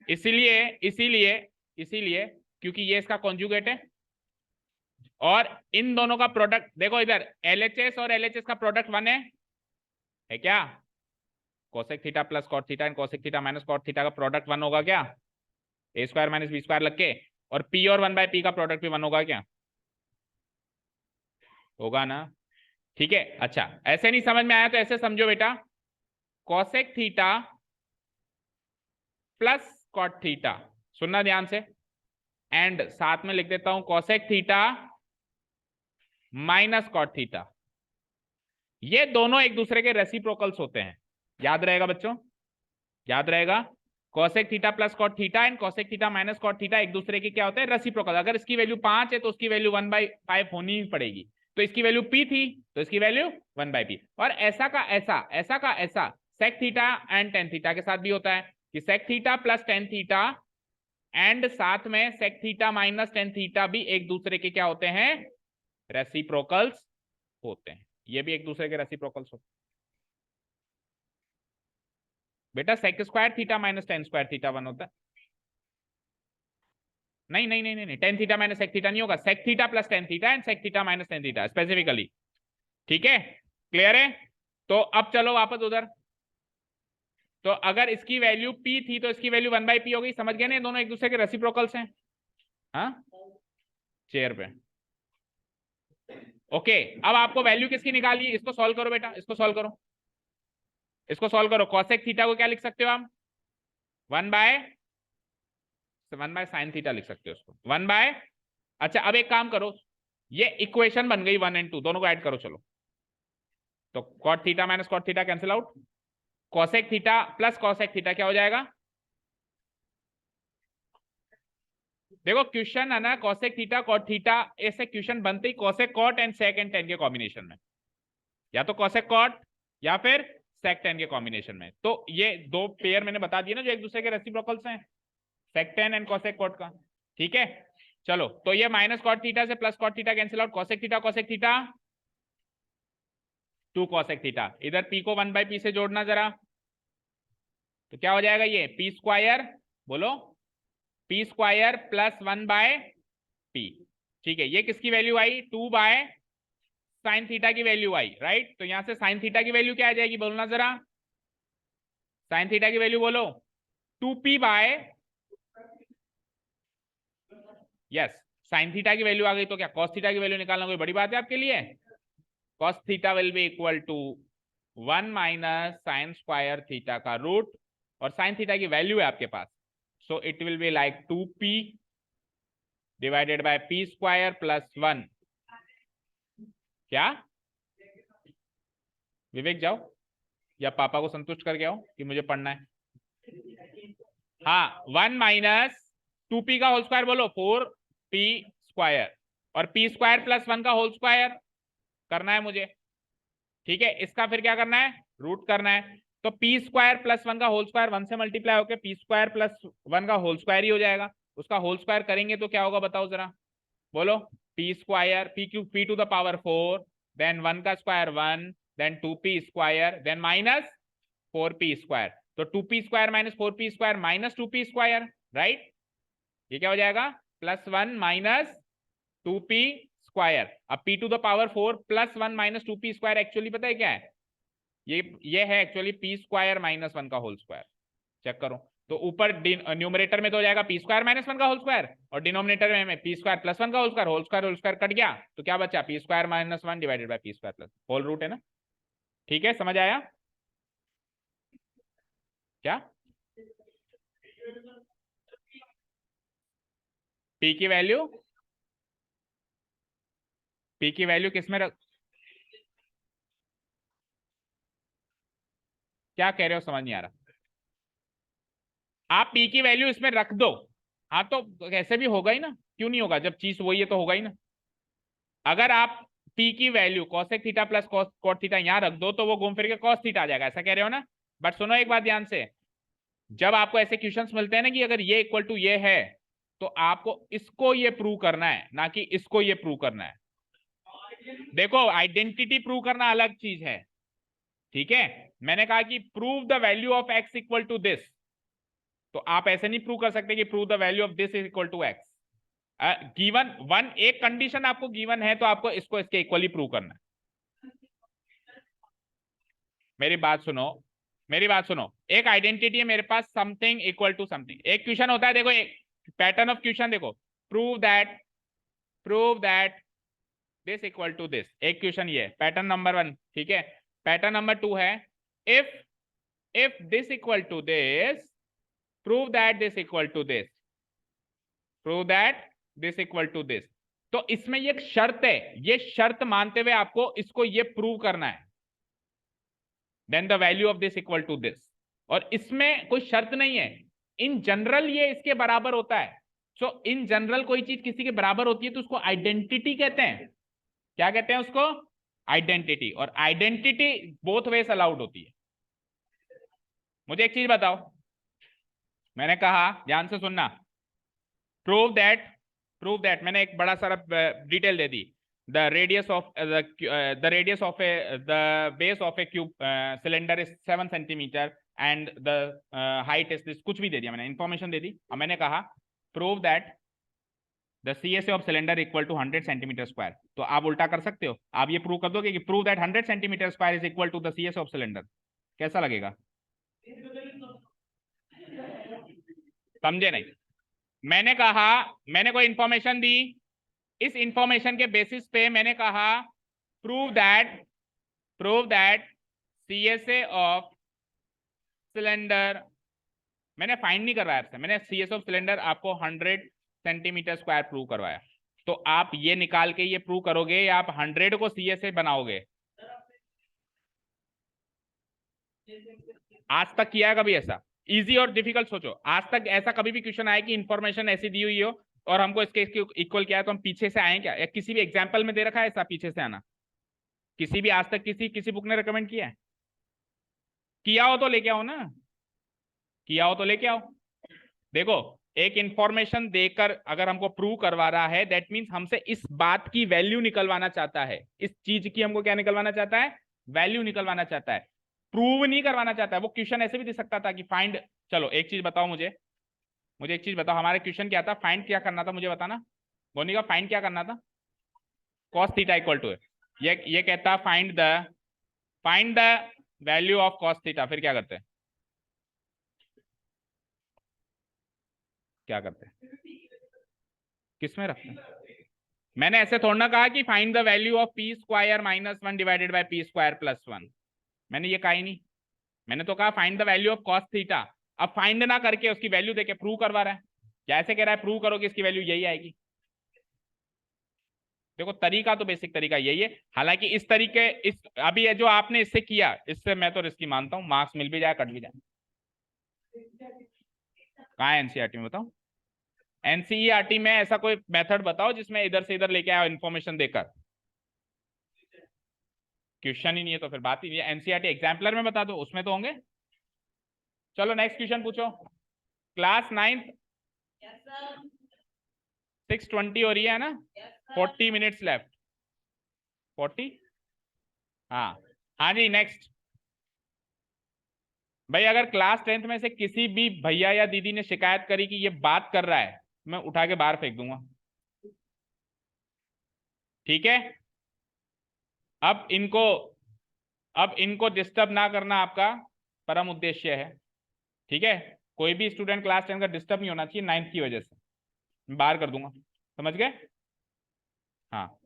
इसीलिए इसीलिए इसीलिए क्योंकि ये इसका कॉन्जुगेट है और इन दोनों का प्रोडक्ट देखो इधर, एलएचएस और एलएचएस का प्रोडक्ट 1 है क्या? Cosec theta plus cot theta and cosec theta minus cot theta का प्रोडक्ट 1 होगा क्या? A square minus B square लग के, और पी और 1/p का प्रोडक्ट भी 1 होगा क्या? होगा ना? ठीक है, अच्छा ऐसे नहीं समझ में आया तो ऐसे समझो बेटा, cosec theta plus cot theta, सुनना ध्यान से, एंड साथ में लिख देता हूं cosec theta minus cot theta, ये दोनों एक दूसरे के रेसिप्रोकल्स होते हैं। याद रहेगा बच्चों, याद रहेगा, cosec theta plus cot theta and cosec theta minus cot theta एक दूसरे के क्या होते हैं? रेसिप्रोकल। अगर इसकी वैल्यू 5 है तो उसकी वैल्यू 1/5 होनी ही पड़ेगी, तो इसकी वैल्यू p थी तो इसकी वैल्यू 1/p। और ऐसा का ऐसा, ऐसा का ऐसा sec theta and tan theta के साथ भी होता है कि sec theta plus tan theta and साथ में sec theta minus tan theta भी एक दूसरे के क्या होते हैं? रेसिप्रोकल्स होते हैं। ये भी एक दूसरे के रेसिप्रोकल्स होते हैं बेटा। Sec square theta minus tan square theta 1 होता है। नहीं नहीं नहीं नहीं, tan theta minus sec theta नहीं होगा, sec theta plus tan theta and sec theta minus tan theta specifically. ठीक है, क्लियर है? तो अब चलो वापस उधर, तो अगर इसकी वैल्यू p थी तो इसकी वैल्यू 1/p हो गई। समझ गए ना, दोनों एक दूसरे के रेसिप्रोकल्स हैं। हाँ, चेयर पे। ओके, अब आपको वैल्यू किसकी निकाली? इसको सॉल्व करो बेटा, इसको सॉल्व करो, इसको सॉल्व करो। कोसेक थीटा को क्या लिख सकते हो आप? 1 बाय साइन थीटा लिख सकते हो उसको, 1/। अच्छा अब एक काम करो, ये इक्वेशन बन गई 1 और 2, दोनों को ऐड करो चलो। तो cot theta minus cot theta cancel out, cosec theta plus cosec theta क्या हो जाएगा? देखो क्वेश्चन है ना, कोसेक थीटा कॉट थीटा, ऐसे क्वेश्चन बनते ही cosec cot and sec and tan के कॉम्बिनेशन में, या तो कोसेक कॉट या फिर सेक टेन के कॉम्बिनेशन में। तो ये दो पेयर मैंने बता दिए ना जो एक दूसरे के रेसिप्रोकल्स हैं, sec tan and cosec cot का। ठीक है, चलो तो ये माइनस कॉट थीटा से plus cot theta cancel out, cosec theta 2 cosec theta, इधर p को 1/p से जोड़ना जरा, तो क्या हो जाएगा? ये p स्क्वायर, बोलो p स्क्वायर प्लस 1/p। ठीक है, ये किसकी वैल्यू आई? 2 साइन थीटा की वैल्यू आई, राइट? तो यहां से साइन थीटा की वैल्यू क्या आ जाएगी? बोलना जरा, साइन थीटा की वैल्यू बोलो, 2p by, yes sine theta की वैल्यू आ गई तो क्या कॉस थीटा की वैल्यू निकालना कोई बड़ी बात है आपके लिए? Cos theta will be equal to 1 minus sign square theta का रूट, और साइन थीटा की वैल्यू है आपके पास, so it will be like 2p divided by p square plus 1। क्या विवेक जाओ या पापा को संतुष्ट करके आओ कि मुझे पढ़ना है। हाँ, 1 माइनस 2p का होल स्क्वायर बोलो 4p स्क्वायर, और p स्क्वायर प्लस 1 का होल स्क्वायर करना है मुझे। ठीक है, इसका फिर क्या करना है? रूट करना है। तो p स्क्वायर प्लस 1 का होल स्क्वायर 1 से मल्टीप्लाई होकर p स्क्वायर प्लस 1 का होल स्क्वायर ही हो जाएगा। उसका होल स्क्वायर करेंगे तो क्या होगा बताओ जरा, बोलो। p square p to the power 4, then 1 का square 1, then 2p square, then minus 4p square. तो 2p square minus 4p square minus 2p square, right? ये क्या हो जाएगा? Plus 1 minus 2p square. अब p to the power 4 plus 1 minus 2p square actually पता है क्या है? ये है एक्चुअली p स्क्वायर माइनस 1 का होल स्क्वायर। चेक करो, तो ऊपर न्यूमरेटर में तो हो जाएगा p स्क्वायर माइनस 1 का होल स्क्वायर, और डिनोमिनेटर में p स्क्वायर प्लस 1 का होल स्क्वायर कट गया, तो क्या बचा? p square minus 1 divided by p square plus whole root है ना। ठीक है, समझ आया क्या? p की वैल्यू, p की वैल्यू किसमें रख, क्या कह रहे हो समझ नहीं आ रहा। आप p की वैल्यू इसमें रख दो, हाँ तो कैसे भी होगा ही ना, क्यों नहीं होगा? जब चीज वही है तो होगा ही ना। अगर आप p की value cosec theta plus cot theta यहां रख दो तो वो घूम फिर के कॉस थीटा आ जाएगा, ऐसा कह रहे हो ना। बट सुनो एक बात ध्यान से, जब आपको ऐसे क्वेश्चंस मिलते हैं ना कि अगर ये इक्वल टू ये है तो आपको इसको ये प्रूव करना है, ना कि इसको ये प्रूव करना है। देखो आइडेंटिटी प्रूव करना अलग चीज है, ठीक है। मैंने कहा कि prove the value of X equal to this, तो आप ऐसे नहीं प्रूव कर सकते कि prove the value of this is equal to X. Given one एक कंडीशन आपको गिवन है तो आपको इसको इसके इक्वली प्रूव करना है। मेरी बात सुनो, मेरी बात सुनो। एक आइडेंटिटी है मेरे पास, समथिंग इक्वल टू समथिंग। एक क्वेश्चन होता है, देखो एक पैटर्न ऑफ क्वेश्चन देखो, prove that this equal to this. एक क्वेश्चन ये पैटर्न नंबर 1, ठीक है। पैटर्न नंबर 2 है, if this equal to this prove that this equal to this, prove that this equal to this. तो इसमें ये एक शर्त है, ये शर्त मानते हुए आपको इसको ये प्रूव करना है, then the value of this equal to this. और इसमें कोई शर्त नहीं है, इन जनरल ये इसके बराबर होता है। सो इन जनरल कोई चीज किसी के बराबर होती है तो उसको आइडेंटिटी कहते हैं। क्या कहते हैं उसको? आइडेंटिटी। और आइडेंटिटी बोथ वेज अलाउड होती है। मुझे एक चीज बताओ, मैंने कहा ध्यान से सुनना, प्रूव दैट मैंने एक बड़ा सारा detail they the. The radius of the base of A cube cylinder is 7 centimetre and the height is this, कुछ भी दे दिया मैंने, इंफॉर्मेशन दे दी। और मैंने कहा prove that the CSA of cylinder equal to 100 centimetre square. तो आप उल्टा कर सकते हो, आप ये प्रूव कर दोगे कि prove that 100 centimetre square is equal to the CSA of cylinder. कैसा लगेगा? समझे नहीं? मैंने कहा, मैंने कोई इंफॉर्मेशन दी, इस इंफॉर्मेशन के बेसिस पे मैंने कहा prove that CSA of cylinder, मैंने फाइंड नहीं करवाया आपसे, मैंने CSA ऑफ सिलेंडर आपको 100 सेंटीमीटर स्क्वायर प्रूव करवाया। तो आप ये निकाल के ये प्रूव करोगे या आप 100 को CSA बनाओगे? आज तक किया है कभी ऐसा? इजी और डिफिकल्ट सोचो, आज तक ऐसा कभी भी क्वेश्चन आया कि इंफॉर्मेशन ऐसी दी हुई हो और हमको इसके इक्वल किया है तो हम पीछे से आए क्या? या किसी भी एग्जाम्पल में दे रखा है ऐसा पीछे से आना? किसी भी आज तक किसी बुक ने रिकमेंड किया है? किया हो तो लेके आओ ना, किया हो तो लेके आओ। देखो एक इंफॉर्मेशन देकर अगर हमको प्रूव करवा रहा है, दैट मींस हमसे इस बात की वैल्यू निकलवाना चाहता है, इस चीज की हमको क्या निकलवाना चाहता है? वैल्यू निकलवाना चाहता है, प्रूव नहीं करवाना चाहता है। वो क्वेश्चन ऐसे भी दे सकता था कि फाइंड, चलो एक चीज बताओ मुझे एक चीज बताओ, हमारे क्वेश्चन क्या था? फाइंड क्या करना था मुझे बताना, बोनी का फाइंड क्या करना था? कॉस थीटा इक्वल टू है, ये कहता find the value of cos theta. फिर क्या करते हैं? क्या करते हैं? किस में रखते हैं? मैंने ऐसे थोड़ा ना कहा कि find the value of P square minus 1 divided by P square plus 1। मैंने ये कहा ही नहीं, मैंने तो कहा find the value of cos theta. अब फाइंड ना करके उसकी वैल्यू देके प्रूव करवा रहा है, क्या ऐसे कह रहा है प्रूव करोगे इसकी वैल्यू यही आएगी? देखो तरीका तो बेसिक तरीका यही है। हालांकि इस तरीके इस अभी जो आपने इससे किया, इससे मैं तो रिस्की मानता हूं, मार्क्स मिल भी जाए कट भी जाए। कहाँ है एनसीईआरटी में बताओ? एनसीईआरटी में ऐसा कोई मेथड बताओ जिसमें इधर से इधर लेके आओ इन्फॉर्मेशन देकर। क्वेश्चन ही नहीं है तो फिर बात ही नहीं है। एनसीईआरटी एग्जाम्पलर में बता दो, उसमें तो होंगे। चलो नेक्स्ट क्वेश्चन पूछो। क्लास 9th 6:20 हो रही है ना? 40 मिनट्स लेफ्ट। 40, हाँ हाँ जी नेक्स्ट। भाई अगर क्लास 10th में से किसी भी भैया या दीदी ने शिकायत करी कि ये बात कर रहा है, मैं उठा के बाहर फेंक दूंगा, ठीक है। अब इनको अब इनको डिस्टर्ब ना करना आपका परम उद्देश्य है, ठीक है। कोई भी स्टूडेंट क्लास 10 का डिस्टर्ब नहीं होना चाहिए 9th की वजह से, मैं बाहर कर दूंगा, समझ गए? हाँ,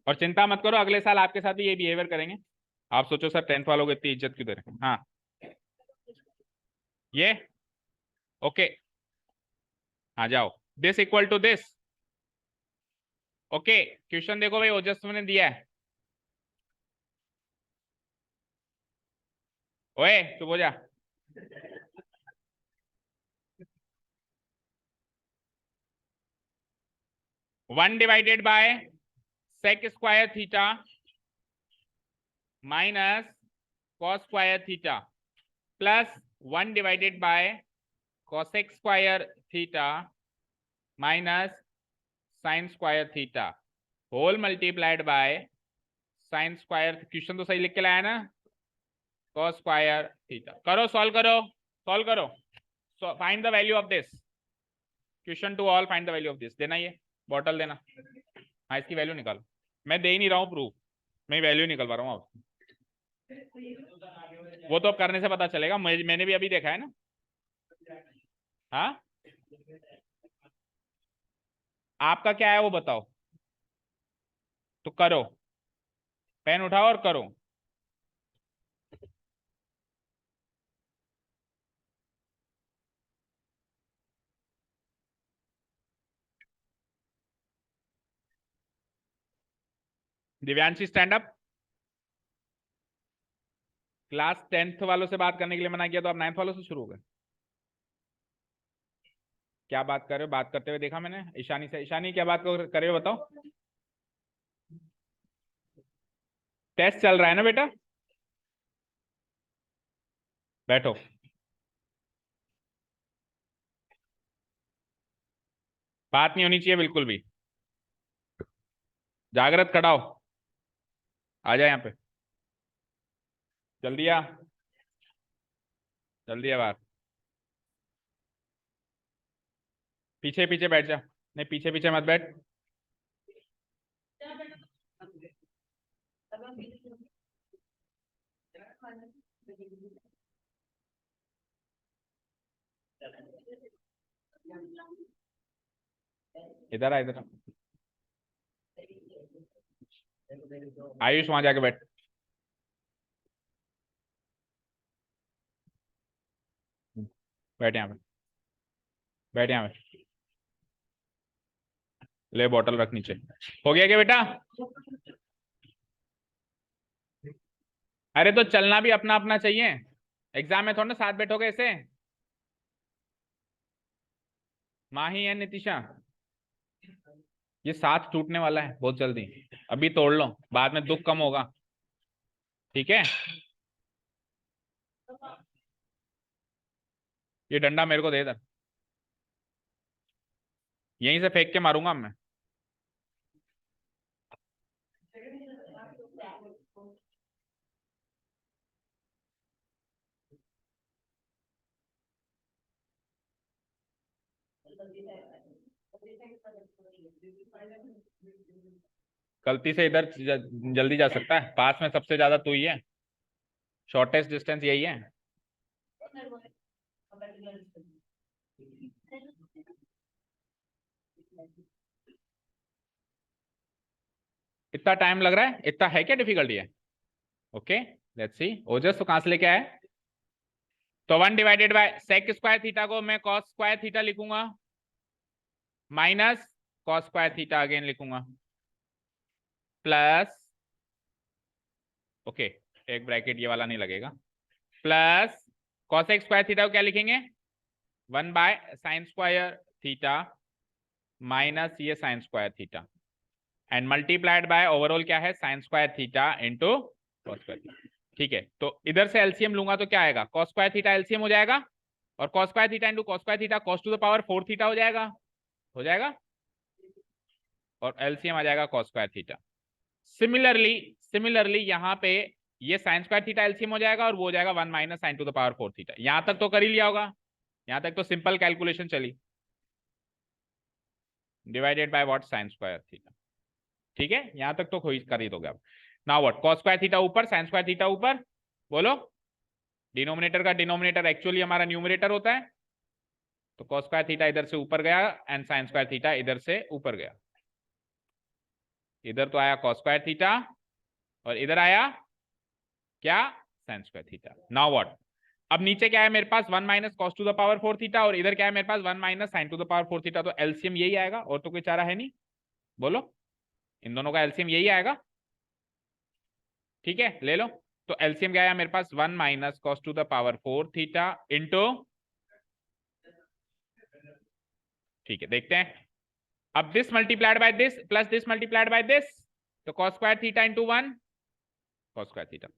और चिंता मत करो, अगले साल आपके साथ भी ये बिहेवियर करेंगे। आप सोचो सर 10th वालों को इतनी इज्जत क्यों दे रहे हैं? हाँ ये ओके, आ जाओ। This equal to this, okay. Question देखो भाई, ओजस्वी ने दिया है। ओए चुप हो जा। 1 divided by sec square theta minus cos square theta. Plus 1 divided by cosec square theta minus sign square theta whole multiplied by sign square, question तो सही लिख के लाया ना, cos स्क्वायर थीटा। करो, सॉल्व करो, सॉल्व करो, find the value of this, question to all, find the value of this. देना, ये बॉटल देना। हाँ, इसकी वैल्यू निकालो। मैं दे ही नहीं रहा हूँ प्रूफ, मैं वैल्यू निकलवा रहा हूँ अब। वो तो अब करने से पता चलेगा, मैंने भी अभी देखा है ना। हाँ, आपका क्या है वो बताओ, तो करो, पेन उठाओ और करो। Divyanshi stand up. Class 10th वालों से बात करने के लिए मना किया तो आप 9th वालों से शुरू हो गए। क्या बात कर रहे हो? बात करते हुए देखा मैंने ईशानी से। ईशानी, क्या बात कर रहे हो बताओ। टेस्ट चल रहा है ना बेटा, बैठो। बात नहीं होनी चाहिए बिल्कुल भी। जागृत खड़ा हो, आ जा यहाँ पे, जल्दी आ, जल्दी आ बाहर। पीछे पीछे बैठ जा, नहीं पीछे पीछे मत बैठ। इधर आ, इधर। आयुष वहां जाके बैठ, बैठ यहाँ पे, बैठ यहाँ पे। ले बॉटल रख नीचे। हो गया क्या बेटा? अरे तो चलना भी अपना अपना चाहिए, एग्जाम में थोड़ा ना साथ बैठोगे ऐसे। माही है नितिशा, ये साथ टूटने वाला है बहुत जल्दी, अभी तोड़ लो, बाद में दुख कम होगा, ठीक है। ये डंडा मेरे को दे इधर, यहीं से फेंक के मारूंगा मैं। गलती से इधर जल्दी जा सकता है, पास में सबसे ज्यादा तू ही है, शॉर्टेस्ट डिस्टेंस यही है। इतना टाइम लग रहा है, इतना है क्या डिफिकल्टी है? Okay, let's see. ओजस तो कहां से लेके आए? तो 1 divided by sec square theta को मैं कॉस स्क्वायर थीटा लिखूंगा, minus cos square theta again लिखूंगा, प्लस, ओके, एक ब्रैकेट ये वाला नहीं लगेगा, प्लस कॉसेक स्क्वायर थीटा को क्या लिखेंगे? 1 by sign square theta minus ये sin square theta and multiplied by overall क्या है? Sign square theta into cos square theta. ठीक है, तो इधर से एलसीएम लूंगा तो क्या आएगा? कॉस स्क्वायर थीटा एलसीएम हो जाएगा, और cos square theta into cos square theta cos to the power 4 theta हो जाएगा, हो जाएगा, और एलसीएम आ जाएगा कॉस स्क्वायर थीटा। सिमिलरली यहाँ पे ये साइन स्क्वायर थीटा एलसीएम हो जाएगा और वो हो जाएगा 1 minus sine to the power 4 theta. यहां तक तो कर ही लिया होगा, यहां तक तो सिंपल कैलकुलेशन चली, divided by what? Sine square theta. ठीक है, यहां तक तो कर ही दोगे आप। Now what? Cos square theta ऊपर, साइन स्क्वायर थीटा ऊपर, बोलो। डिनोमिनेटर का डिनोमिनेटर एक्चुअली हमारा न्यूमरेटर होता है, तो कॉस स्क्वायर थीटा इधर से ऊपर गया एंड साइन स्क्वायर थीटा इधर से ऊपर गया। इधर तो आया कॉस स्क्वायर थीटा और इधर आया क्या? Sign square theta. Now what? अब नीचे क्या है मेरे पास? 1 minus cos to the power 4 theta, और इधर क्या है मेरे पास? 1 minus sine to the power 4 theta. तो एलसीएम यही आएगा, और तो कोई चारा है नहीं, बोलो। इन दोनों का एलसीएम यही आएगा, ठीक है, ले लो। तो एलसीएम क्या आया मेरे पास? 1 minus cos to the power 4 theta into, ठीक है, देखते हैं। अब this multiplied by this plus this multiplied by this, तो cos square theta into 1 cos square theta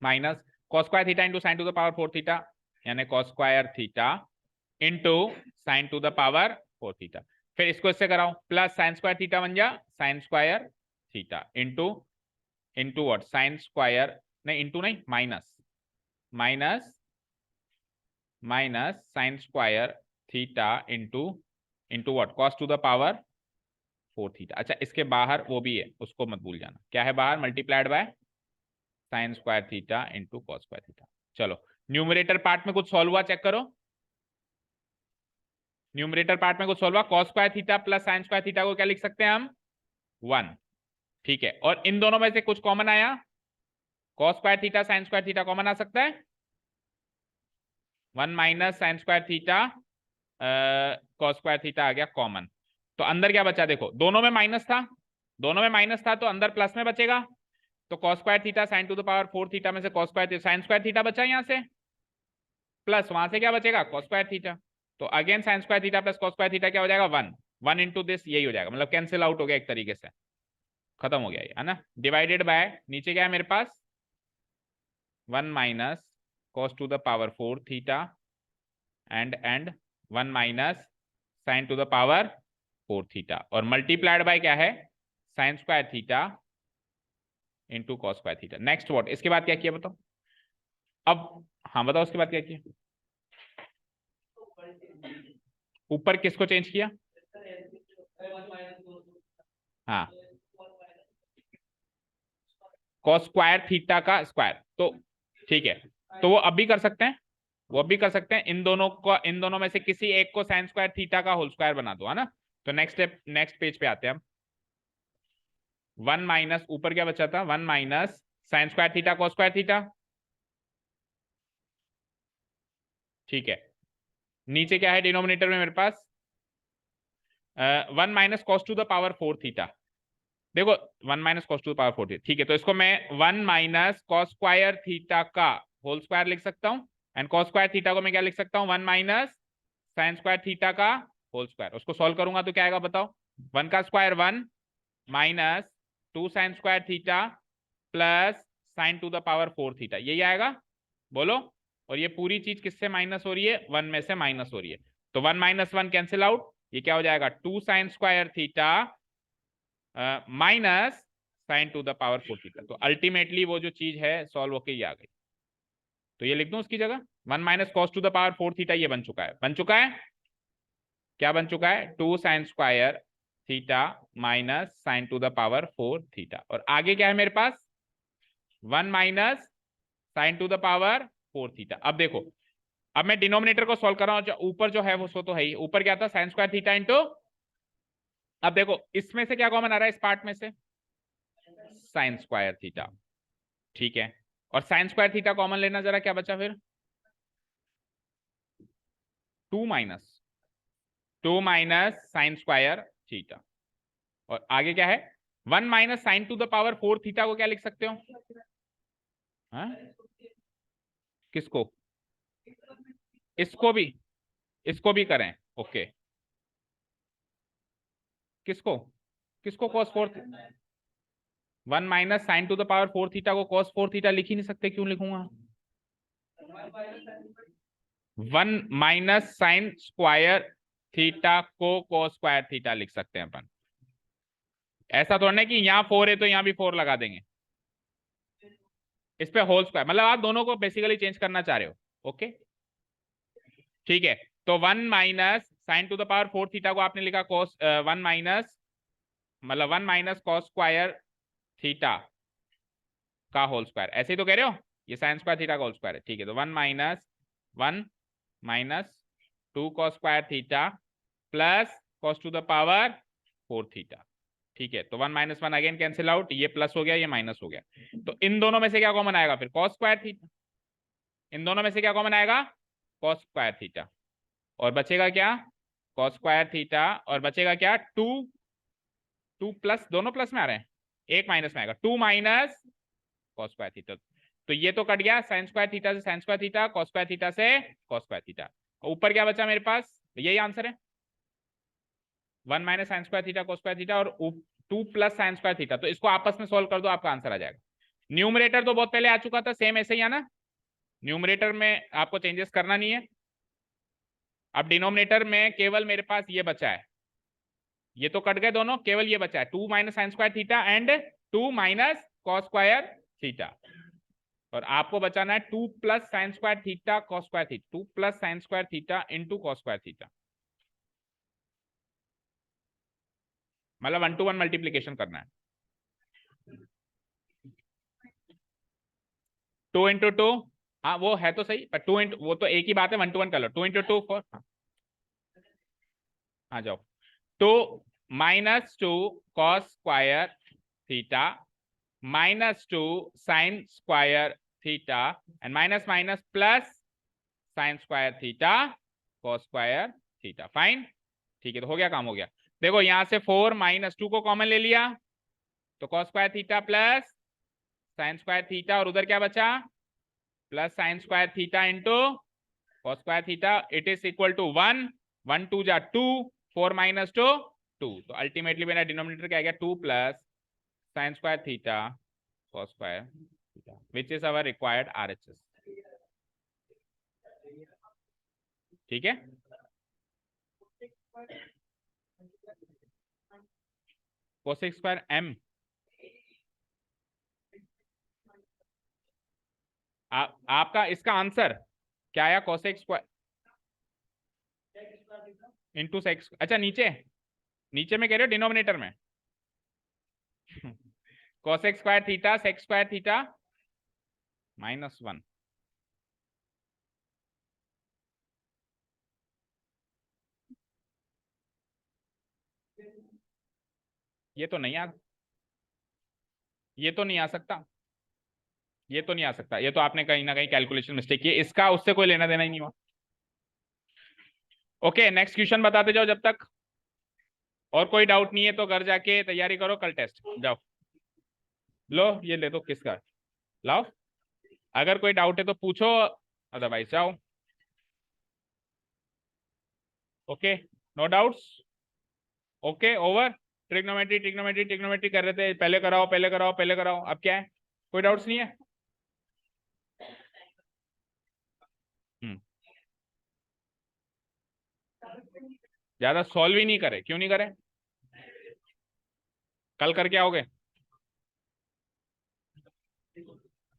minus cos square theta into sin to the power 4 theta, यानी cos square theta into sin to the power 4 theta. फिर इसको इससे कराओ, plus sine square theta बन जा sine square theta into into what, sine square नहीं, into नहीं, minus minus minus sign square theta into into what, cos to the power 4 theta. अच्छा, इसके बाहर वो भी है, उसको मत भूल जाना, क्या है बाहर, multiplied by sign square theta into cos square theta. चलो न्यूमरेटर पार्ट में कुछ सॉल्व हुआ, चेक करो। न्यूमरेटर पार्ट में कुछ सॉल्व हुआ, cos square theta plus sine square theta को क्या लिख सकते हैं हम, 1। ठीक है, और इन दोनों में से कुछ कॉमन आया, cos square theta sin square theta common आ सकता है, 1 minus sign square theta cos square theta आ गया कॉमन। तो अंदर क्या बचा, देखो दोनों में माइनस था, दोनों में माइनस था, तो अंदर प्लस में बचेगा। तो cos square theta sign to the power 4 theta में से cos square sine square theta बचा यहां से, प्लस वहां से क्या बचेगा, cos स्क्वायर थीटा। तो again sine square theta plus cos square theta क्या हो जाएगा, 1 इंटू दिस, यही हो जाएगा, मतलब कैंसिल आउट हो गया एक तरीके से, खत्म हो गया ये, है ना। डिवाइडेड बाय नीचे क्या है मेरे पास, 1 minus cos to the power 4 theta and 1 minus sine to the power 4 theta, और मल्टीप्लाइड बाय क्या है, sign square theta into cos square theta. Next what, इसके बाद क्या किया बताओ, अब हाँ बताओ उसके बाद क्या किया, ऊपर किसको चेंज किया, हाँ कॉस स्क्वायर थीटा का स्क्वायर, तो ठीक है, तो वो अब भी कर सकते हैं, वो भी कर सकते हैं, इन दोनों को, इन दोनों में से किसी एक को साइन स्क्वायर थीटा का होल स्क्वायर बना दो, है ना। तो नेक्स्ट स्टेप, नेक्स्ट पेज पे आते हैं हम। 1 माइनस, ऊपर क्या बचा था, 1 minus sign square theta cos square theta, ठीक है। नीचे क्या है डिनोमिनेटर में मेरे पास, 1 minus cos to the power 4 theta, देखो 1 minus cos to the power 4 theta, ठीक है। तो इसको मैं 1 माइनस कॉस स्क्वायर थीटा का होल स्क्वायर लिख सकता हूं, एंड कॉस स्क्वायर थीटा को मैं क्या लिख सकता हूं, 1 माइनस साइन स्क्वायर थीटा का होल स्क्वायर। उसको सॉल्व करूंगा तो क्या आएगा बताओ, 1 का square 1 minus 2 sign square theta plus sign to the power 4 theta, यही आएगा, बोलो। और ये पूरी चीज किससे माइनस हो रही है, 1 में से माइनस हो रही है, तो 1 माइनस 1 कैंसिल आउट, ये क्या हो जाएगा, 2 sign square theta minus sine to the power 4 theta. तो अल्टीमेटली वो जो चीज है सॉल्व होके ये आ गई, तो ये लिख दूं उसकी जगह, 1 minus cos to the power 4 theta, ये बन चुका है, बन चुका है, क्या बन चुका है, 2 sign square theta minus sine to the power 4 theta. और आगे क्या है मेरे पास, 1 minus sine to the power 4 theta. अब देखो, अब मैं डिनोमिनेटर को सॉल्व कर रहा हूं, ऊपर जो है वो सो तो है ही, ऊपर क्या था, साइन स्क्वायर थीटा इंटू, अब देखो इसमें से क्या कॉमन आ रहा है, इस पार्ट में से साइन स्क्वायर थीटा, ठीक है। और साइन स्क्वायर थीटा कॉमन लेना, जरा क्या बचा फिर, 2 माइनस साइन स्क्वायर थीटा, और आगे क्या है, 1 minus sine to the power 4 theta को क्या लिख सकते हो, हाँ किसको, इसको भी करें, ओके, किसको किसको cos 4, 1 minus sine to the power 4 theta को cos 4 थीटा लिख ही नहीं सकते, क्यों लिखूंगा, 1 माइनस साइन स्क्वायर थीटा को cos स्क्वायर थीटा लिख सकते हैं अपन, ऐसा थोड़ा ना कि यहाँ 4 है तो यहाँ भी 4 लगा देंगे, इस पे होल स्क्वायर, मतलब आप दोनों को बेसिकली चेंज करना चाह रहे हो, ओके ठीक है। तो 1 minus sine to the power 4 theta को आपने लिखा cos 1 माइनस, मतलब 1 माइनस कॉस स्क्वायर थीटा का होल स्क्वायर, ऐसे ही तो कह रहे हो, ये साइन स्क्वायर थीटा का होल स्क्वायर है, ठीक है। तो 1 minus 2 cos square theta plus cos to the power 4 theta, ठीक है। तो 1 माइनस 1 अगेन कैंसिल आउट, ये प्लस हो गया, ये माइनस हो गया, तो इन दोनों में से क्या कॉमन आएगा फिर, कॉस स्क्वायर थीटा, इन दोनों में से क्या कॉमन आएगा, कॉस स्क्वायर थीटा, और बचेगा क्या, कॉस स्क्वायर थीटा, और बचेगा क्या, 2 प्लस, दोनों प्लस में आ रहे हैं, एक माइनस में आएगा, 2 माइनस कॉस स्क्वायर थीटा, तो ये तो कट गया, साइन स्क्वायर थीटा से sign square theta, cos square theta से कॉस स्क्वायर थीटा, ऊपर क्या बचा मेरे पास, यही आंसर है, 1 minus sign square theta cos square theta, और 2 प्लस साइन स्क्वायर थीटा, तो इसको आपस में सोल्व कर दो, आपका आंसर आ जाएगा। न्यूमरेटर तो बहुत पहले आ चुका था, सेम ऐसे ही है ना, न्यूमरेटर में आपको चेंजेस करना नहीं है। अब डिनोमिनेटर में केवल मेरे पास ये बचा है, ये तो कट गए दोनों, केवल ये बचा है 2 minus sign square theta and 2 minus cos square theta. और आपको बचाना है 2 plus sine square theta cos square theta, 2 plus sine square theta into cos square theta, मतलब 1 to 1 मल्टीप्लीकेशन करना है। 2 इंटू 2, हाँ वो है तो सही, पर 2 इंटू, वो तो एक ही बात है, 1 to 1 कर लो। 2 इंटू 2 4, हाँ जाओ। 2 minus 2 cos square theta minus 2 sign square theta and minus minus plus sine square theta cos square theta. Fine, ठीक है, तो हो गया, काम हो गया। देखो यहां से 4 माइनस 2 को कॉमन ले लिया तो cos square theta plus sine square theta, और उधर क्या बचा, plus sine square theta into cos square theta. It is equal to 1, 1 2 जा 2, 4 माइनस 2 2, तो अल्टीमेटली मेरा डिनोमिनेटर क्या आ गया, 2 plus sine square theta cos square theta, which is our required RHS. ठीक है, कोसेक स्क्वायर एम, आपका इसका आंसर क्या आया, कोसेक स्क्वायर इंटू सेक्स, अच्छा नीचे, नीचे में कह रहे हो डिनोमिनेटर में cosec square theta sec square theta -1। ये तो नहीं आ, ये तो नहीं आ सकता, ये तो नहीं आ सकता, ये तो आपने कहीं ना कहीं कैलकुलेशन मिस्टेक की, इसका उससे कोई लेना देना ही नहीं हुआ। ओके, नेक्स्ट क्वेश्चन बताते जाओ जब तक। और कोई डाउट नहीं है तो घर जाके तैयारी करो, कल टेस्ट जाओ। लो ये ले दो, किसका, लाओ, अगर कोई डाउट है तो पूछो, अदरवाइज जाओ। Okay, no doubts, okay over. Trigonometry trigonometry trigonometry कर रहे थे, पहले कराओ पहले कराओ पहले कराओ, अब क्या है, कोई डाउट्स नहीं है। ज्यादा सॉल्व ही नहीं करे, क्यों नहीं करे, कल करके आओगे,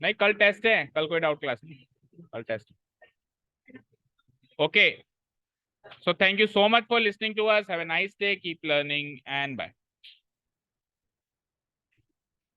नहीं कल टेस्ट है, कल कोई डाउट क्लास नहीं, कल test. Okay, so thank you so much for listening to us, have a nice day, keep learning and bye.